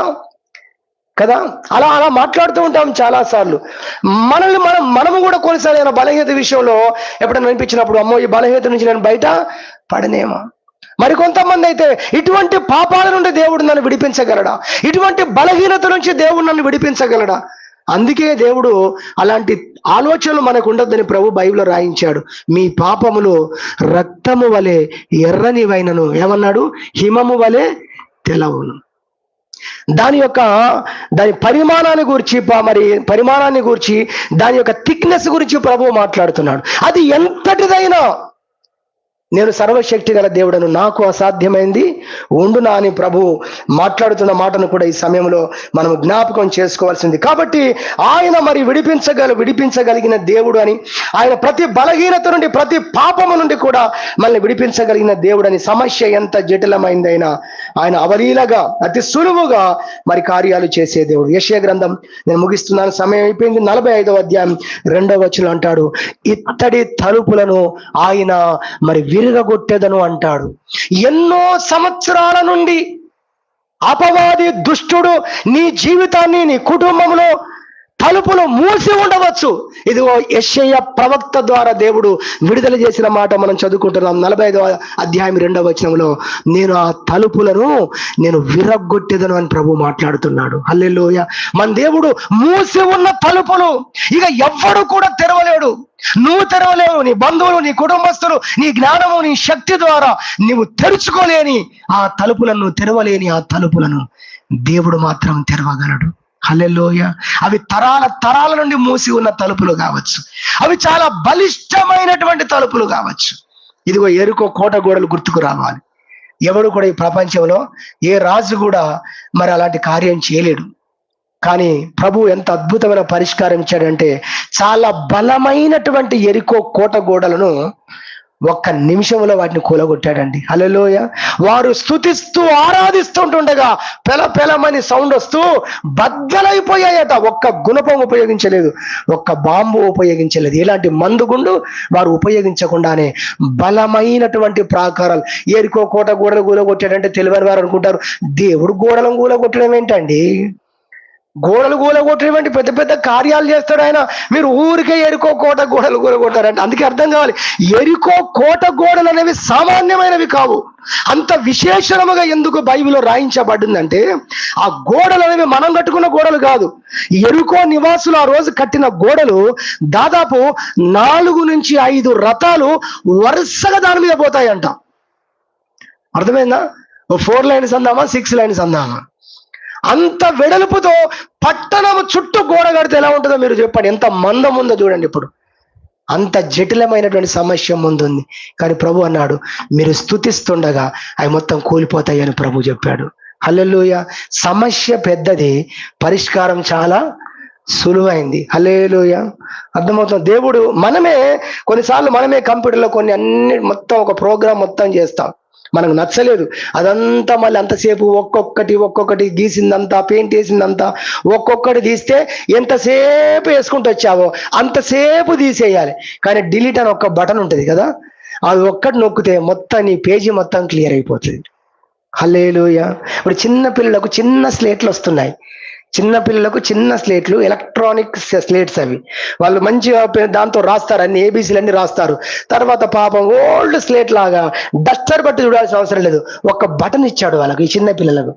కదా. అలా అలా మాట్లాడుతూ ఉంటాం చాలా సార్లు. మనము కూడా కొన్నిసార్లు ఏమైనా బలహీనత విషయంలో ఎప్పుడైనా అనిపించినప్పుడు, అమ్మో ఈ బలహీనత నుంచి నేను బయట పడనేమో. మరి కొంతమంది అయితే ఇటువంటి పాపాల నుండి దేవుడు నన్ను విడిపించగలడా, ఇటువంటి బలహీనత నుంచి దేవుడు నన్ను విడిపించగలడా. అందుకే దేవుడు అలాంటి ఆలోచనలు మనకు ఉండొద్దని ప్రభు బైబిల్లో రాయించాడు. మీ పాపములు రక్తము వలె ఎర్రనివైనను, ఏమన్నాడు, హిమము వలె తెలవును. దాని పరిమాణాన్ని గురించి దాని యొక్క థిక్నెస్ గురించి ప్రభువు మాట్లాడుతున్నాడు. అది ఎంతటిదైనా నేను సర్వశక్తి గల దేవుడను, నాకు అసాధ్యమైంది ఉండునా అని ప్రభు మాట్లాడుతున్న మాటను కూడా ఈ సమయంలో మనం జ్ఞాపకం చేసుకోవాల్సింది. కాబట్టి ఆయన మరి విడిపించగలిగిన దేవుడు అని, ఆయన ప్రతి బలహీనత నుండి ప్రతి పాపము నుండి కూడా మనల్ని విడిపించగలిగిన దేవుడు అని. సమస్య ఎంత జటిలమైందైనా ఆయన అవలీలగా అతి సులువుగా మరి కార్యాలు చేసే దేవుడు. యెషయా గ్రంథం, నేను ముగిస్తున్నాను, సమయం అయిపోయింది, 45వ అధ్యాయం 2వ వచనం అంటాడు, ఇత్తడి తలుపులను ఆయన మరి విరగొట్టెదను అంటాడు. ఎన్నో సంవత్సరాల నుండి అపవాది దుష్టుడు నీ జీవితాన్ని, నీ కుటుంబంలో తలుపులు మూసి ఉండవచ్చు. ఇదిగో యెషయా ప్రవక్త ద్వారా దేవుడు విడుదల చేసిన మాట మనం చదువుకుంటున్నాం. 45వ అధ్యాయం 2వ వచనంలో, నేను ఆ తలుపులను నేను విరగొట్టెదను అని ప్రభు మాట్లాడుతున్నాడు. హల్లెలూయా. మన దేవుడు మూసి ఉన్న తలుపులు ఇక ఎవ్వడు కూడా తెరవలేడు. నువ్వు తెరవలేవు, నీ బంధువులు, నీ కుటుంబస్తులు, నీ జ్ఞానము, నీ శక్తి ద్వారా నువ్వు తెరుచుకోలేని ఆ తలుపులను, తెరవలేని ఆ తలుపులను దేవుడు మాత్రం తెరవగలడు. హల్లెలూయా. అవి తరాల నుండి మూసి ఉన్న తలుపులు కావచ్చు, అవి చాలా బలిష్టమైనటువంటి తలుపులు కావచ్చు. ఇదిగో ఎరుకో కోట గోడలు గుర్తుకు రావాలి. ఎవడు కూడా ఈ ప్రపంచంలో ఏ రాజు కూడా మరి అలాంటి కార్యం చేయలేడు. కానీ ప్రభు ఎంత అద్భుతమైన పరిష్కారం ఇచ్చాడంటే, చాలా బలమైనటువంటి ఎరికో కోట గోడలను ఒక్క నిమిషంలో వాటిని కూలగొట్టాడండి. హల్లెలూయ. వారు స్తుతిస్తూ ఆరాధిస్తుంటుండగా పెలమని సౌండ్ వస్తూ బద్దలైపోయాయట. ఒక్క గుణపం ఉపయోగించలేదు, ఒక్క బాంబు ఉపయోగించలేదు, ఎలాంటి మందుగుండు వారు ఉపయోగించకుండానే బలమైనటువంటి ప్రాకారాలు. ఎరికో కోట గోడలు కూలగొట్టాడంటే తెలియని వారు అనుకుంటారు, దేవుడు గోడలను కూలగొట్టడం ఏంటండి, గోడలు కూలగొట్టేటువంటి పెద్ద పెద్ద కార్యాలు చేస్తాడు ఆయన, మీరు ఊరికే ఎరికో కోట గోడలు కూలగొట్టారంటే. అందుకే అర్థం కావాలి, ఎరికో కోట గోడలు అనేవి సామాన్యమైనవి కావు. అంత విశేషముగా ఎందుకు బైబిల్లో రాయించబడిందంటే, ఆ గోడలు అనేవి మనం కట్టుకున్న గోడలు కాదు. ఎరికో నివాసులు ఆ రోజు కట్టిన గోడలు దాదాపు 4 నుంచి 5 రథాలు వరుసగా దాని మీద పోతాయంట. అర్థమైందా? 4 లైన్స్ అందామా, 6 లైన్స్ అందామా? అంత వెడల్పుతో పట్టణం చుట్టూ గోడ కడితే ఎలా ఉంటుందో మీరు చెప్పండి. ఎంత మందం ఉందో చూడండి. ఇప్పుడు అంత జటిలమైనటువంటి సమస్య ముందుంది. కానీ ప్రభు అన్నాడు, మీరు స్తుతిస్తుండగా అవి మొత్తం కూలిపోతాయి అని ప్రభు చెప్పాడు. హల్లెలూయా. సమస్య పెద్దది, పరిష్కారం చాలా సులువైంది. హల్లెలూయా. అర్థమవుతుంది. దేవుడు కొన్నిసార్లు మనమే కంప్యూటర్లో అన్ని మొత్తం ఒక ప్రోగ్రామ్ మొత్తం చేస్తాం, మనకు నచ్చలేదు అదంతా, మళ్ళీ అంతసేపు ఒక్కొక్కటి గీసిందంతా, పెయింట్ వేసిందంతా ఒక్కొక్కటి తీస్తే ఎంతసేపు వేసుకుంటూ వచ్చావో అంతసేపు తీసేయాలి. కానీ డిలీట్ అని ఒక్క బటన్ ఉంటుంది కదా, అది ఒక్కటి నొక్కితే మొత్తం నీ పేజీ మొత్తం క్లియర్ అయిపోతుంది. హల్లెలూయా. ఇప్పుడు చిన్న పిల్లలకు చిన్న స్లేట్లు వస్తున్నాయి, చిన్న స్లేట్లు, ఎలక్ట్రానిక్ స్లేట్స్ అవి. వాళ్ళు మంచిగా దాంతో రాస్తారు, అన్ని ఏబీసీలు అన్ని రాస్తారు. తర్వాత పాపం ఓల్డ్ స్లేట్ లాగా డస్టర్ బట్టి చూడాల్సిన అవసరం లేదు, ఒక్క బటన్ ఇచ్చాడు వాళ్ళకి, ఈ చిన్న పిల్లలకు.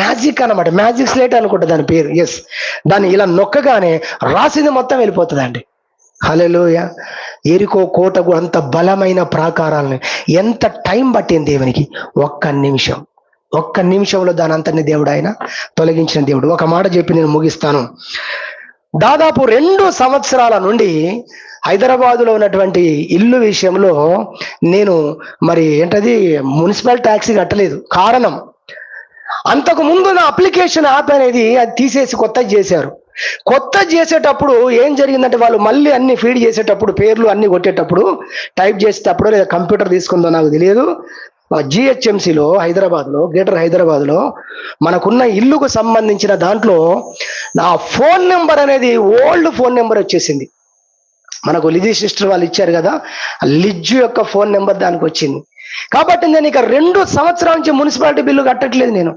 మ్యాజిక్ అన్నమాట, మ్యాజిక్ స్లేట్ అనుకుంటా దాని పేరు. ఎస్, దాన్ని ఇలా నొక్కగానే రాసింది మొత్తం వెళ్ళిపోతుందండి. హల్లెలూయా. ఎరికో కోటకు అంత బలమైన ప్రాకారాలను ఎంత టైం పట్టింది దేవునికి? ఒక్క నిమిషంలో దాని అంతని దేవుడు ఆయన తొలగించిన దేవుడు. ఒక మాట చెప్పి నేను ముగిస్తాను. దాదాపు 2 సంవత్సరాల నుండి హైదరాబాదులో ఉన్నటువంటి ఇల్లు విషయంలో నేను మున్సిపల్ ట్యాక్సీ కట్టలేదు. కారణం, అంతకు ముందు నా అప్లికేషన్ యాప్ అనేది అది తీసేసి కొత్తది చేశారు. కొత్తది చేసేటప్పుడు ఏం జరిగిందంటే, వాళ్ళు మళ్ళీ అన్ని ఫీడ్ చేసేటప్పుడు, పేర్లు అన్ని కొట్టేటప్పుడు, టైప్ చేసేటప్పుడు, లేదా కంప్యూటర్ తీసుకుందో నాకు తెలియదు, జిహెచ్ఎంసీలో గ్రేటర్ హైదరాబాద్లో మనకున్న ఇల్లుకు సంబంధించిన దాంట్లో నా ఫోన్ నెంబర్ అనేది ఓల్డ్ ఫోన్ నెంబర్ వచ్చేసింది. మనకు లిజీ సిస్టర్ వాళ్ళు ఇచ్చారు కదా, లిజ్జు యొక్క ఫోన్ నెంబర్ దానికి వచ్చింది. కాబట్టి నేను ఇక 2 సంవత్సరాల నుంచి మున్సిపాలిటీ బిల్లు కట్టట్లేదు. నేను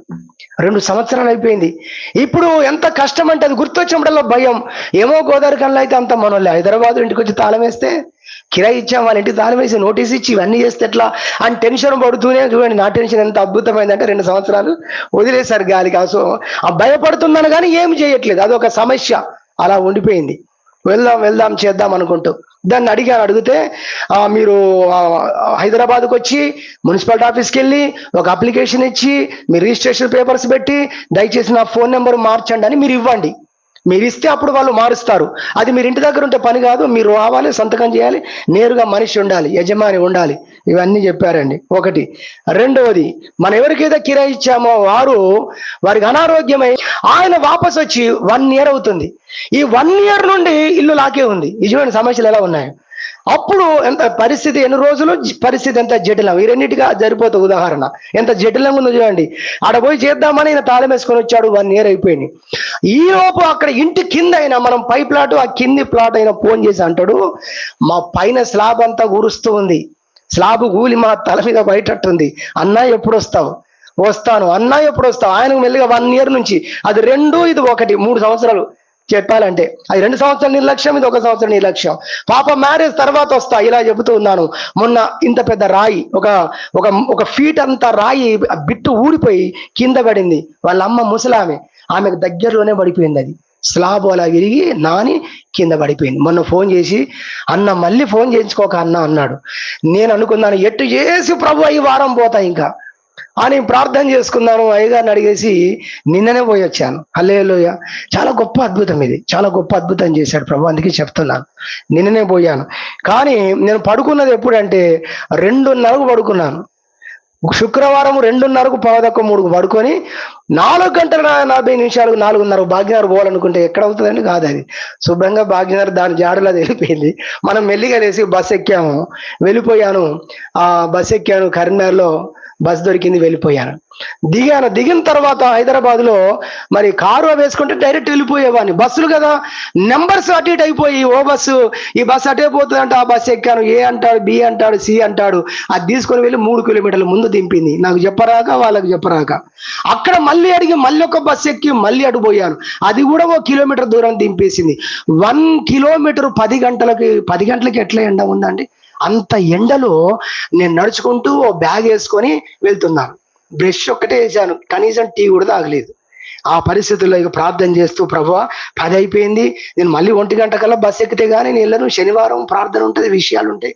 2 సంవత్సరాలు అయిపోయింది. ఇప్పుడు ఎంత కష్టం అంటే అది గుర్తొచ్చినప్పుడల్లా భయం. ఏమో గోదావరి కన్నా అయితే అంత మనోళ్ళే, హైదరాబాద్ ఇంటికి వచ్చి తాళం వేస్తే, కిరాయి ఇచ్చాం వాళ్ళ ఇంటికి తాళం వేసి నోటీస్ ఇచ్చి ఇవన్నీ చేస్తే ఎట్లా అని టెన్షన్ పడుతూనే, చూడండి నా టెన్షన్ ఎంత అద్భుతమైందంటే 2 సంవత్సరాలు వదిలేశారు గాలికి. సో ఆ భయపడుతున్నాను కానీ ఏమి చేయట్లేదు, అదొక సమస్య అలా ఉండిపోయింది. వెళ్దాం చేద్దాం అనుకుంటూ దాన్ని అడిగితే మీరు హైదరాబాద్కి వచ్చి మున్సిపాలిటీ ఆఫీస్కి వెళ్ళి ఒక అప్లికేషన్ ఇచ్చి మీ రిజిస్ట్రేషన్ పేపర్స్ పెట్టి దయచేసి నా ఫోన్ నెంబర్ మార్చండి అని మీరు ఇవ్వండి. మీరు ఇస్తే అప్పుడు వాళ్ళు మారుస్తారు. అది మీరు ఇంటి దగ్గర ఉంటే పని కాదు, మీరు రావాలి, సంతకం చేయాలి, నేరుగా మనిషి ఉండాలి, యజమాని ఉండాలి. ఇవన్నీ చెప్పారండి. ఒకటి. రెండవది, మనం ఎవరికైతే కిరాయి ఇచ్చామో వారికి అనారోగ్యమై ఆయన వాపస్ వచ్చి 1 year అవుతుంది. ఈ 1 year నుండి ఇల్లు లాకే ఉంది. నిజమైన సమస్యలు ఎలా ఉన్నాయి. అప్పుడు ఎంత పరిస్థితి, ఎన్ని రోజులు పరిస్థితి ఎంత జటిలం. ఈ రెండింటిగా సరిపోతుంది ఉదాహరణ. ఎంత జటిలంగా ఉందో చూడండి. ఆడ పోయి చేద్దామని ఈయన తాళం వేసుకొని వచ్చాడు, 1 year అయిపోయింది. ఈ లోపు అక్కడ ఇంటి కింద అయినా మనం పై ప్లాట్, ఆ కింది ప్లాట్ అయినా ఫోన్ చేసి అంటాడు, మా పైన స్లాబ్ అంతా గురుస్తూ ఉంది, స్లాబ్ కూలి మా తల మీద బయటట్టుంది, అన్నా ఎప్పుడు వస్తావు? వస్తాను. అన్నా ఎప్పుడు వస్తావు? ఆయనకు మెల్లిగా 1 year నుంచి అది 2, ఇది 1, 3 సంవత్సరాలు చెప్పాలంటే. అది 2 సంవత్సరాల నిర్లక్ష్యం, ఇది 1 సంవత్సరం నిర్లక్ష్యం. పాప మ్యారేజ్ తర్వాత వస్తా ఇలా చెబుతూ ఉన్నాను. మొన్న ఇంత పెద్ద రాయి, ఒక ఫీట్ అంత రాయి బిట్టు ఊడిపోయి కింద పడింది. వాళ్ళ అమ్మ ముసలామె, ఆమెకు దగ్గరలోనే పడిపోయింది. అది స్లాబ్ అలా విరిగి నాని కింద పడిపోయింది. మొన్న ఫోన్ చేసి, అన్న మళ్ళీ ఫోన్ చేయించుకోక అన్న అన్నాడు. నేను అనుకున్నాను ఎట్టు చేసి ప్రభు ఈ వారం పోతా ఇంకా అని ప్రార్థన చేసుకున్నాను. అయ్యగారిని అడిగేసి నిన్ననే పోయి వచ్చాను. హల్లెలూయా. చాలా గొప్ప అద్భుతం ఇది, చాలా గొప్ప అద్భుతం చేశాడు ప్రభు, అందుకే చెప్తున్నాను. నిన్ననే పోయాను. కానీ నేను పడుకున్నది ఎప్పుడంటే 2:30కు పడుకున్నాను. శుక్రవారం 2:30కు 2:15 పడుకొని 4 గంటల 40 నిమిషాలకు 4:30 భాగ్యనగర్ పోవాలనుకుంటే ఎక్కడ అవుతుందండి? కాదు. అది శుభ్రంగా భాగ్యనగర్ దాని జాడలో వెళ్ళిపోయింది. మనం మెల్లిగా వేసి బస్ ఎక్కాము, వెళ్ళిపోయాను. బస్ ఎక్కాను, కరీంనగర్లో బస్ దొరికింది, వెళ్ళిపోయాను. దిగిన తర్వాత హైదరాబాద్ లో మరి కారు వేసుకుంటే డైరెక్ట్ వెళ్ళిపోయేవాడిని. బస్సులు కదా, నెంబర్స్ అటు ఇటు అయిపోయి, ఓ బస్సు ఈ బస్సు అటే పోతుందంటే ఆ బస్సు ఎక్కాను. ఏ అంటాడు, బి అంటాడు, సి అంటాడు. అది తీసుకొని వెళ్ళి 3 కిలోమీటర్ల ముందు దింపింది. నాకు చెప్పరాక, వాళ్ళకి చెప్పరాక. అక్కడ మళ్ళీ అడిగి మళ్ళీ ఒక బస్సు ఎక్కి మళ్ళీ అటు పోయాను. అది కూడా 1 కిలోమీటర్ దూరం దింపేసింది. 1 కిలోమీటర్ 10 గంటలకి ఎట్లా ఎండ ఉందండి? అంత ఎండలో నేను నడుచుకుంటూ ఓ బ్యాగ్ వేసుకొని వెళ్తున్నాను. బ్రష్ ఒక్కటే వేసాను, కనీసం టీ కూడా తాగలేదు. ఆ పరిస్థితుల్లో ఇక ప్రార్థన చేస్తూ, ప్రభువా 10 అయిపోయింది, నేను మళ్ళీ 1 గంట కల్లా బస్ ఎక్కితే గానీ నేను వెళ్ళను, శనివారం ప్రార్థన ఉంటుంది, విషయాలు ఉంటాయి,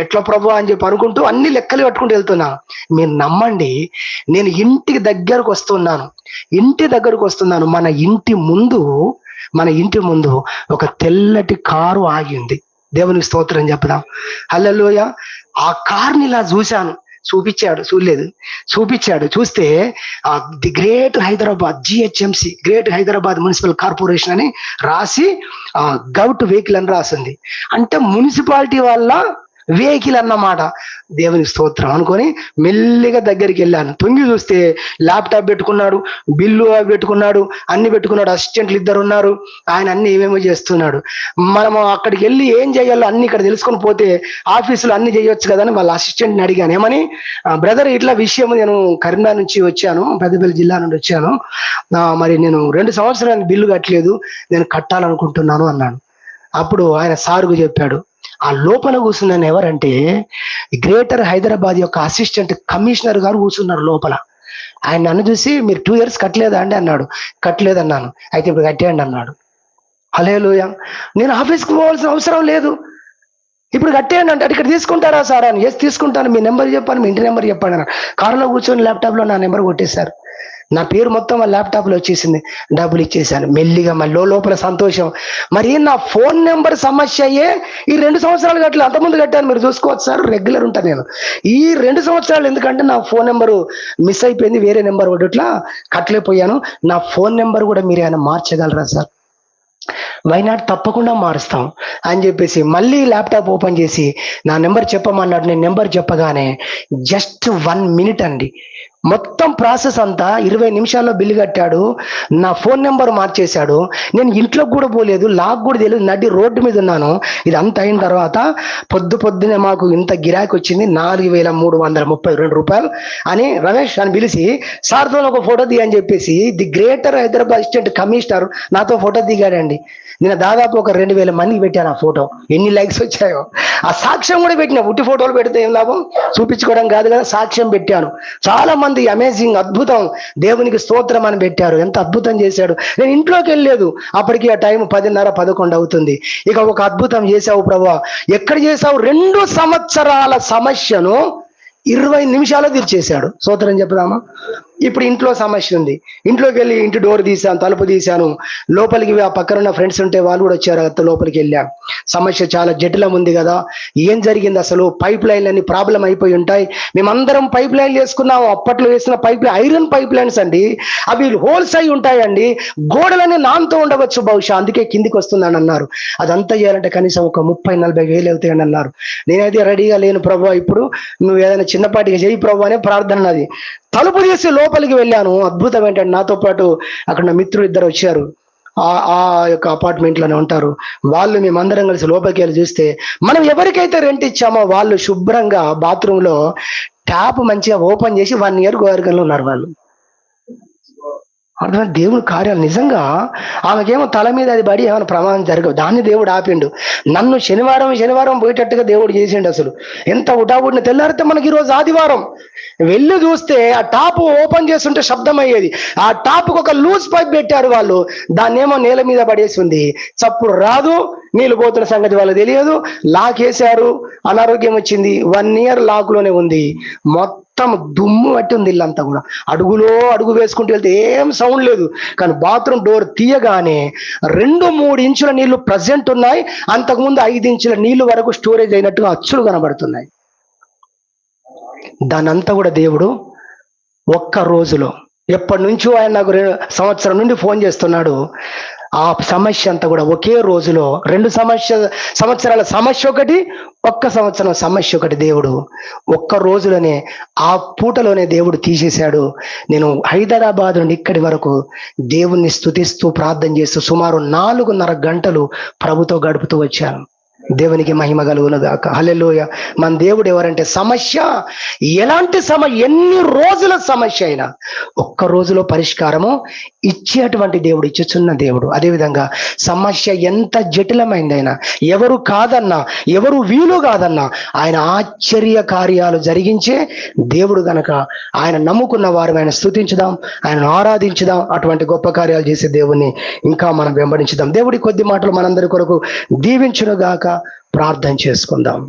ఎట్లా ప్రభువా అని చెప్పి అనుకుంటూ అన్ని లెక్కలు కట్టుకుంటూ వెళ్తున్నాను. మీరు నమ్మండి, నేను ఇంటి దగ్గరకు వస్తున్నాను. మన ఇంటి ముందు ఒక తెల్లటి కారు ఆగి ఉంది. దేవునికి స్తోత్రం చెప్దాం. హల్లెలూయా. ఆ కార్ని ఇలా చూశాను, చూపించాడు. చూస్తే the great Hyderabad GHMC, great Hyderabad municipal corporation అని రాసి గౌట్ వెహికల్ అని రాసింది. అంటే మున్సిపాలిటీ వల్ల వెహికల్ అన్నమాట. దేవునికి స్తోత్రం అనుకొని మెల్లిగా దగ్గరికి వెళ్ళాను. తొంగి చూస్తే ల్యాప్టాప్ పెట్టుకున్నాడు, బిల్లు పెట్టుకున్నాడు, అన్ని పెట్టుకున్నాడు. అసిస్టెంట్లు 2 ఉన్నారు. ఆయన అన్ని ఏమేమో చేస్తున్నాడు. మనము అక్కడికి వెళ్ళి ఏం చేయాలో అన్ని ఇక్కడ తెలుసుకొని పోతే ఆఫీసులో అన్ని చేయొచ్చు కదా అని వాళ్ళ అసిస్టెంట్ని అడిగాను. ఏమని, బ్రదర్ ఇట్లా విషయం, నేను కరీంనగర్ నుంచి వచ్చాను, పెద్దపల్లి జిల్లా నుండి వచ్చాను, మరి నేను 2 సంవత్సరాలు బిల్లు కట్టలేదు, నేను కట్టాలనుకుంటున్నాను అన్నాను. అప్పుడు ఆయన సారుకు చెప్పాడు, ఆ లోపల కూర్చున్నాను ఎవరంటే గ్రేటర్ హైదరాబాద్ యొక్క అసిస్టెంట్ కమిషనర్ గారు కూర్చున్నారు లోపల. ఆయన నన్ను చూసి, మీరు 2 years కట్టలేదా అండి అన్నాడు. కట్టలేదన్నాను. అయితే ఇప్పుడు కట్టేయండి అన్నాడు. హల్లెలూయా. నేను ఆఫీస్కి పోవాల్సిన అవసరం లేదు, ఇప్పుడు కట్టేయండి అంటే, ఇక్కడ తీసుకుంటారా సార్ అని. ఎస్ తీసుకుంటాను, మీ నెంబర్ చెప్పాను, మీ ఇంటి నెంబర్ చెప్పండి అన్నాడు. కారులో కూర్చొని ల్యాప్టాప్లో నా నెంబర్ కొట్టేశారు. నా పేరు మొత్తం ఆ ల్యాప్టాప్ లో వచ్చేసింది. డబ్బులు ఇచ్చేసాను. మెల్లిగా మళ్ళీ లోపల సంతోషం. మరి నా ఫోన్ నెంబర్ సమస్య అయ్యే ఈ 2 సంవత్సరాలు కట్టలేదు, అంతకుముందు కట్టాను, మీరు చూసుకోవచ్చు సార్, రెగ్యులర్ ఉంటాను నేను. ఈ 2 సంవత్సరాలు ఎందుకంటే నా ఫోన్ నెంబరు మిస్ అయిపోయింది, వేరే నెంబర్ ఒకటిట్లా కట్టలేకపోయాను. నా ఫోన్ నెంబర్ కూడా మీరు ఏమైనా మార్చగలరా సార్? వైనాట్ తప్పకుండా మారుస్తాం అని చెప్పేసి మళ్ళీ ల్యాప్టాప్ ఓపెన్ చేసి నా నెంబర్ చెప్పమన్నాడు. నేను నెంబర్ చెప్పగానే జస్ట్ 1 minute అండి, మొత్తం ప్రాసెస్ అంతా 20 నిమిషాల్లో బిల్లు కట్టాడు. నా ఫోన్ నెంబర్ మార్చేశాడు. నేను ఇంట్లోకి కూడా పోలేదు, లాక్ కూడా తెలియదు, నడి రోడ్డు మీద ఉన్నాను. ఇది అంత అయిన తర్వాత పొద్దునే మాకు ఇంత గిరాకీ వచ్చింది, 4,332 రూపాయలు అని రమేష్ అని పిలిచి సార్తో ఒక ఫోటో దిగని చెప్పేసి the greater Hyderabad assistant commissioner నాతో ఫోటో దిగాడండి. నేను దాదాపు ఒక 2,000 మందికి పెట్టాను ఆ ఫోటో. ఎన్ని లైక్స్ వచ్చాయో. ఆ సాక్ష్యం కూడా పెట్టిన. ఉట్టి ఫోటోలు పెడితే ఏం లాభం, చూపించుకోవడం కాదు కదా, సాక్ష్యం పెట్టాను. చాలా మంది అమేజింగ్, అద్భుతం, దేవునికి స్తోత్రం అని పెట్టారు. ఎంత అద్భుతం చేశాడు. నేను ఇంట్లోకి వెళ్ళలేదు, అప్పటికి ఆ టైం 10:30, 11 అవుతుంది. ఇక ఒక అద్భుతం చేశావు ప్రభువా. ఎక్కడ చేశావు? 2 సంవత్సరాల సమస్యను 20 నిమిషాలు తీర్చేశాడు. స్తోత్రం చెప్పుదామా. ఇప్పుడు ఇంట్లో సమస్య ఉంది, ఇంట్లోకి వెళ్ళి ఇంటి డోర్ తీశాను, తలుపు తీశాను, లోపలికి ఆ పక్కన ఉన్న ఫ్రెండ్స్ ఉంటే వాళ్ళు కూడా వచ్చారు, లోపలికి వెళ్ళాను. సమస్య చాలా జటిలం ఉంది కదా, ఏం జరిగింది అసలు? పైప్ లైన్లు అన్ని ప్రాబ్లం అయిపోయి ఉంటాయి. మేమందరం పైప్ లైన్లు వేసుకున్నాము. అప్పట్లో వేసిన pipe line iron pipe lines అండి, అవి హోల్స్ అయి ఉంటాయండి, గోడలన్నీ నాంతో ఉండవచ్చు బహుశా, అందుకే కిందికి వస్తున్నాను అన్నారు. అదంతా చేయాలంటే కనీసం ఒక 30-40 వేలు అవుతాయని అన్నారు. నేనైతే రెడీగా లేను ప్రభు, ఇప్పుడు నువ్వు ఏదైనా చిన్నపాటిగా చేయి ప్రభు అనే ప్రార్థన నాది. తలుపు తీసి లోపలికి వెళ్ళాను. అద్భుతం ఏంటంటే నాతో పాటు అక్కడ నా మిత్రులు 2 వచ్చారు, ఆ యొక్క అపార్ట్మెంట్ లోనే ఉంటారు వాళ్ళు. మేమందరం కలిసి లోపలికి వెళ్ళి చూస్తే మనం ఎవరికైతే రెంట్ ఇచ్చామో వాళ్ళు శుభ్రంగా బాత్రూమ్ లో ట్యాప్ మంచిగా ఓపెన్ చేసి 1 ఇయర్ గోవర్గంలో ఉన్నారు వాళ్ళు. అర్థం, దేవుని కార్యాలు నిజంగా. ఆమెకేమో తల మీద అది పడి ఏమైనా ప్రమాదం జరగవు, దాన్ని దేవుడు ఆపిండు. నన్ను శనివారం పోయేటట్టుగా దేవుడు చేసిండు. అసలు ఎంత ఉటాబుడిని. తెల్లారితే మనకి ఈరోజు ఆదివారం. వెళ్ళి చూస్తే ఆ టాప్ ఓపెన్ చేస్తుంటే శబ్దం అయ్యేది. ఆ టాప్కి ఒక లూజ్ పైప్ పెట్టారు వాళ్ళు, దాన్ని ఏమో నేల మీద పడేసి ఉంది. చప్పుడు రాదు, నీళ్ళు పోతున్న సంగతి వాళ్ళకి తెలియదు. లాక్ వేశారు, అనారోగ్యం వచ్చింది. 1 ఇయర్ లాక్ లోనే ఉంది. మొత్తం దుమ్ము పట్టి ఉంది ఇల్లంతా కూడా. అడుగు వేసుకుంటూ వెళ్తే ఏం సౌండ్ లేదు, కానీ బాత్రూమ్ డోర్ తీయగానే 2-3 ఇంచుల నీళ్లు ప్రజెంట్ ఉన్నాయి. అంతకుముందు 5 ఇంచుల నీళ్లు వరకు స్టోరేజ్ అయినట్టుగా అచ్చులు కనబడుతున్నాయి. దానంతా కూడా దేవుడు ఒక్క రోజులో, ఎప్పటి నుంచో ఆయన నాకు సంవత్సరం నుండి ఫోన్ చేస్తున్నాడు. ఆ సమస్య అంతా కూడా ఒకే రోజులో, 2 సంవత్సరాల సమస్య ఒకటి, 1 సంవత్సరం సమస్య ఒకటి, దేవుడు ఒక్క రోజులోనే ఆ పూటలోనే దేవుడు తీసేశాడు. నేను హైదరాబాద్ నుండి ఇక్కడి వరకు దేవుణ్ణి స్తుతిస్తూ ప్రార్థన చేస్తూ సుమారు 4.5 గంటలు ప్రభుతో గడుపుతూ వచ్చాను. దేవునికి మహిమ కలుగును గాక. హల్లెలూయా. మన దేవుడు ఎవరంటే సమస్య, ఎలాంటి ఎన్ని రోజుల సమస్య అయినా ఒక్క రోజులో పరిష్కారము ఇచ్చేటువంటి దేవుడు, ఇచ్చుచున్న దేవుడు. అదేవిధంగా సమస్య ఎంత జటిలమైందైనా, ఎవరు కాదన్నా, ఎవరు వీలు కాదన్నా, ఆయన ఆశ్చర్య కార్యాలు జరిగించే దేవుడు గనక ఆయన నమ్ముకున్న వారు ఆయన స్తుతించుదాం, ఆయన ఆరాధించుదాం. అటువంటి గొప్ప కార్యాలు చేసే దేవుణ్ణి ఇంకా మనం వెంబడించుదాం. దేవుడి కొద్ది మాటలు మనందరి కొరకు దీవించును గాక. ప్రార్థన చేసుకుందాం.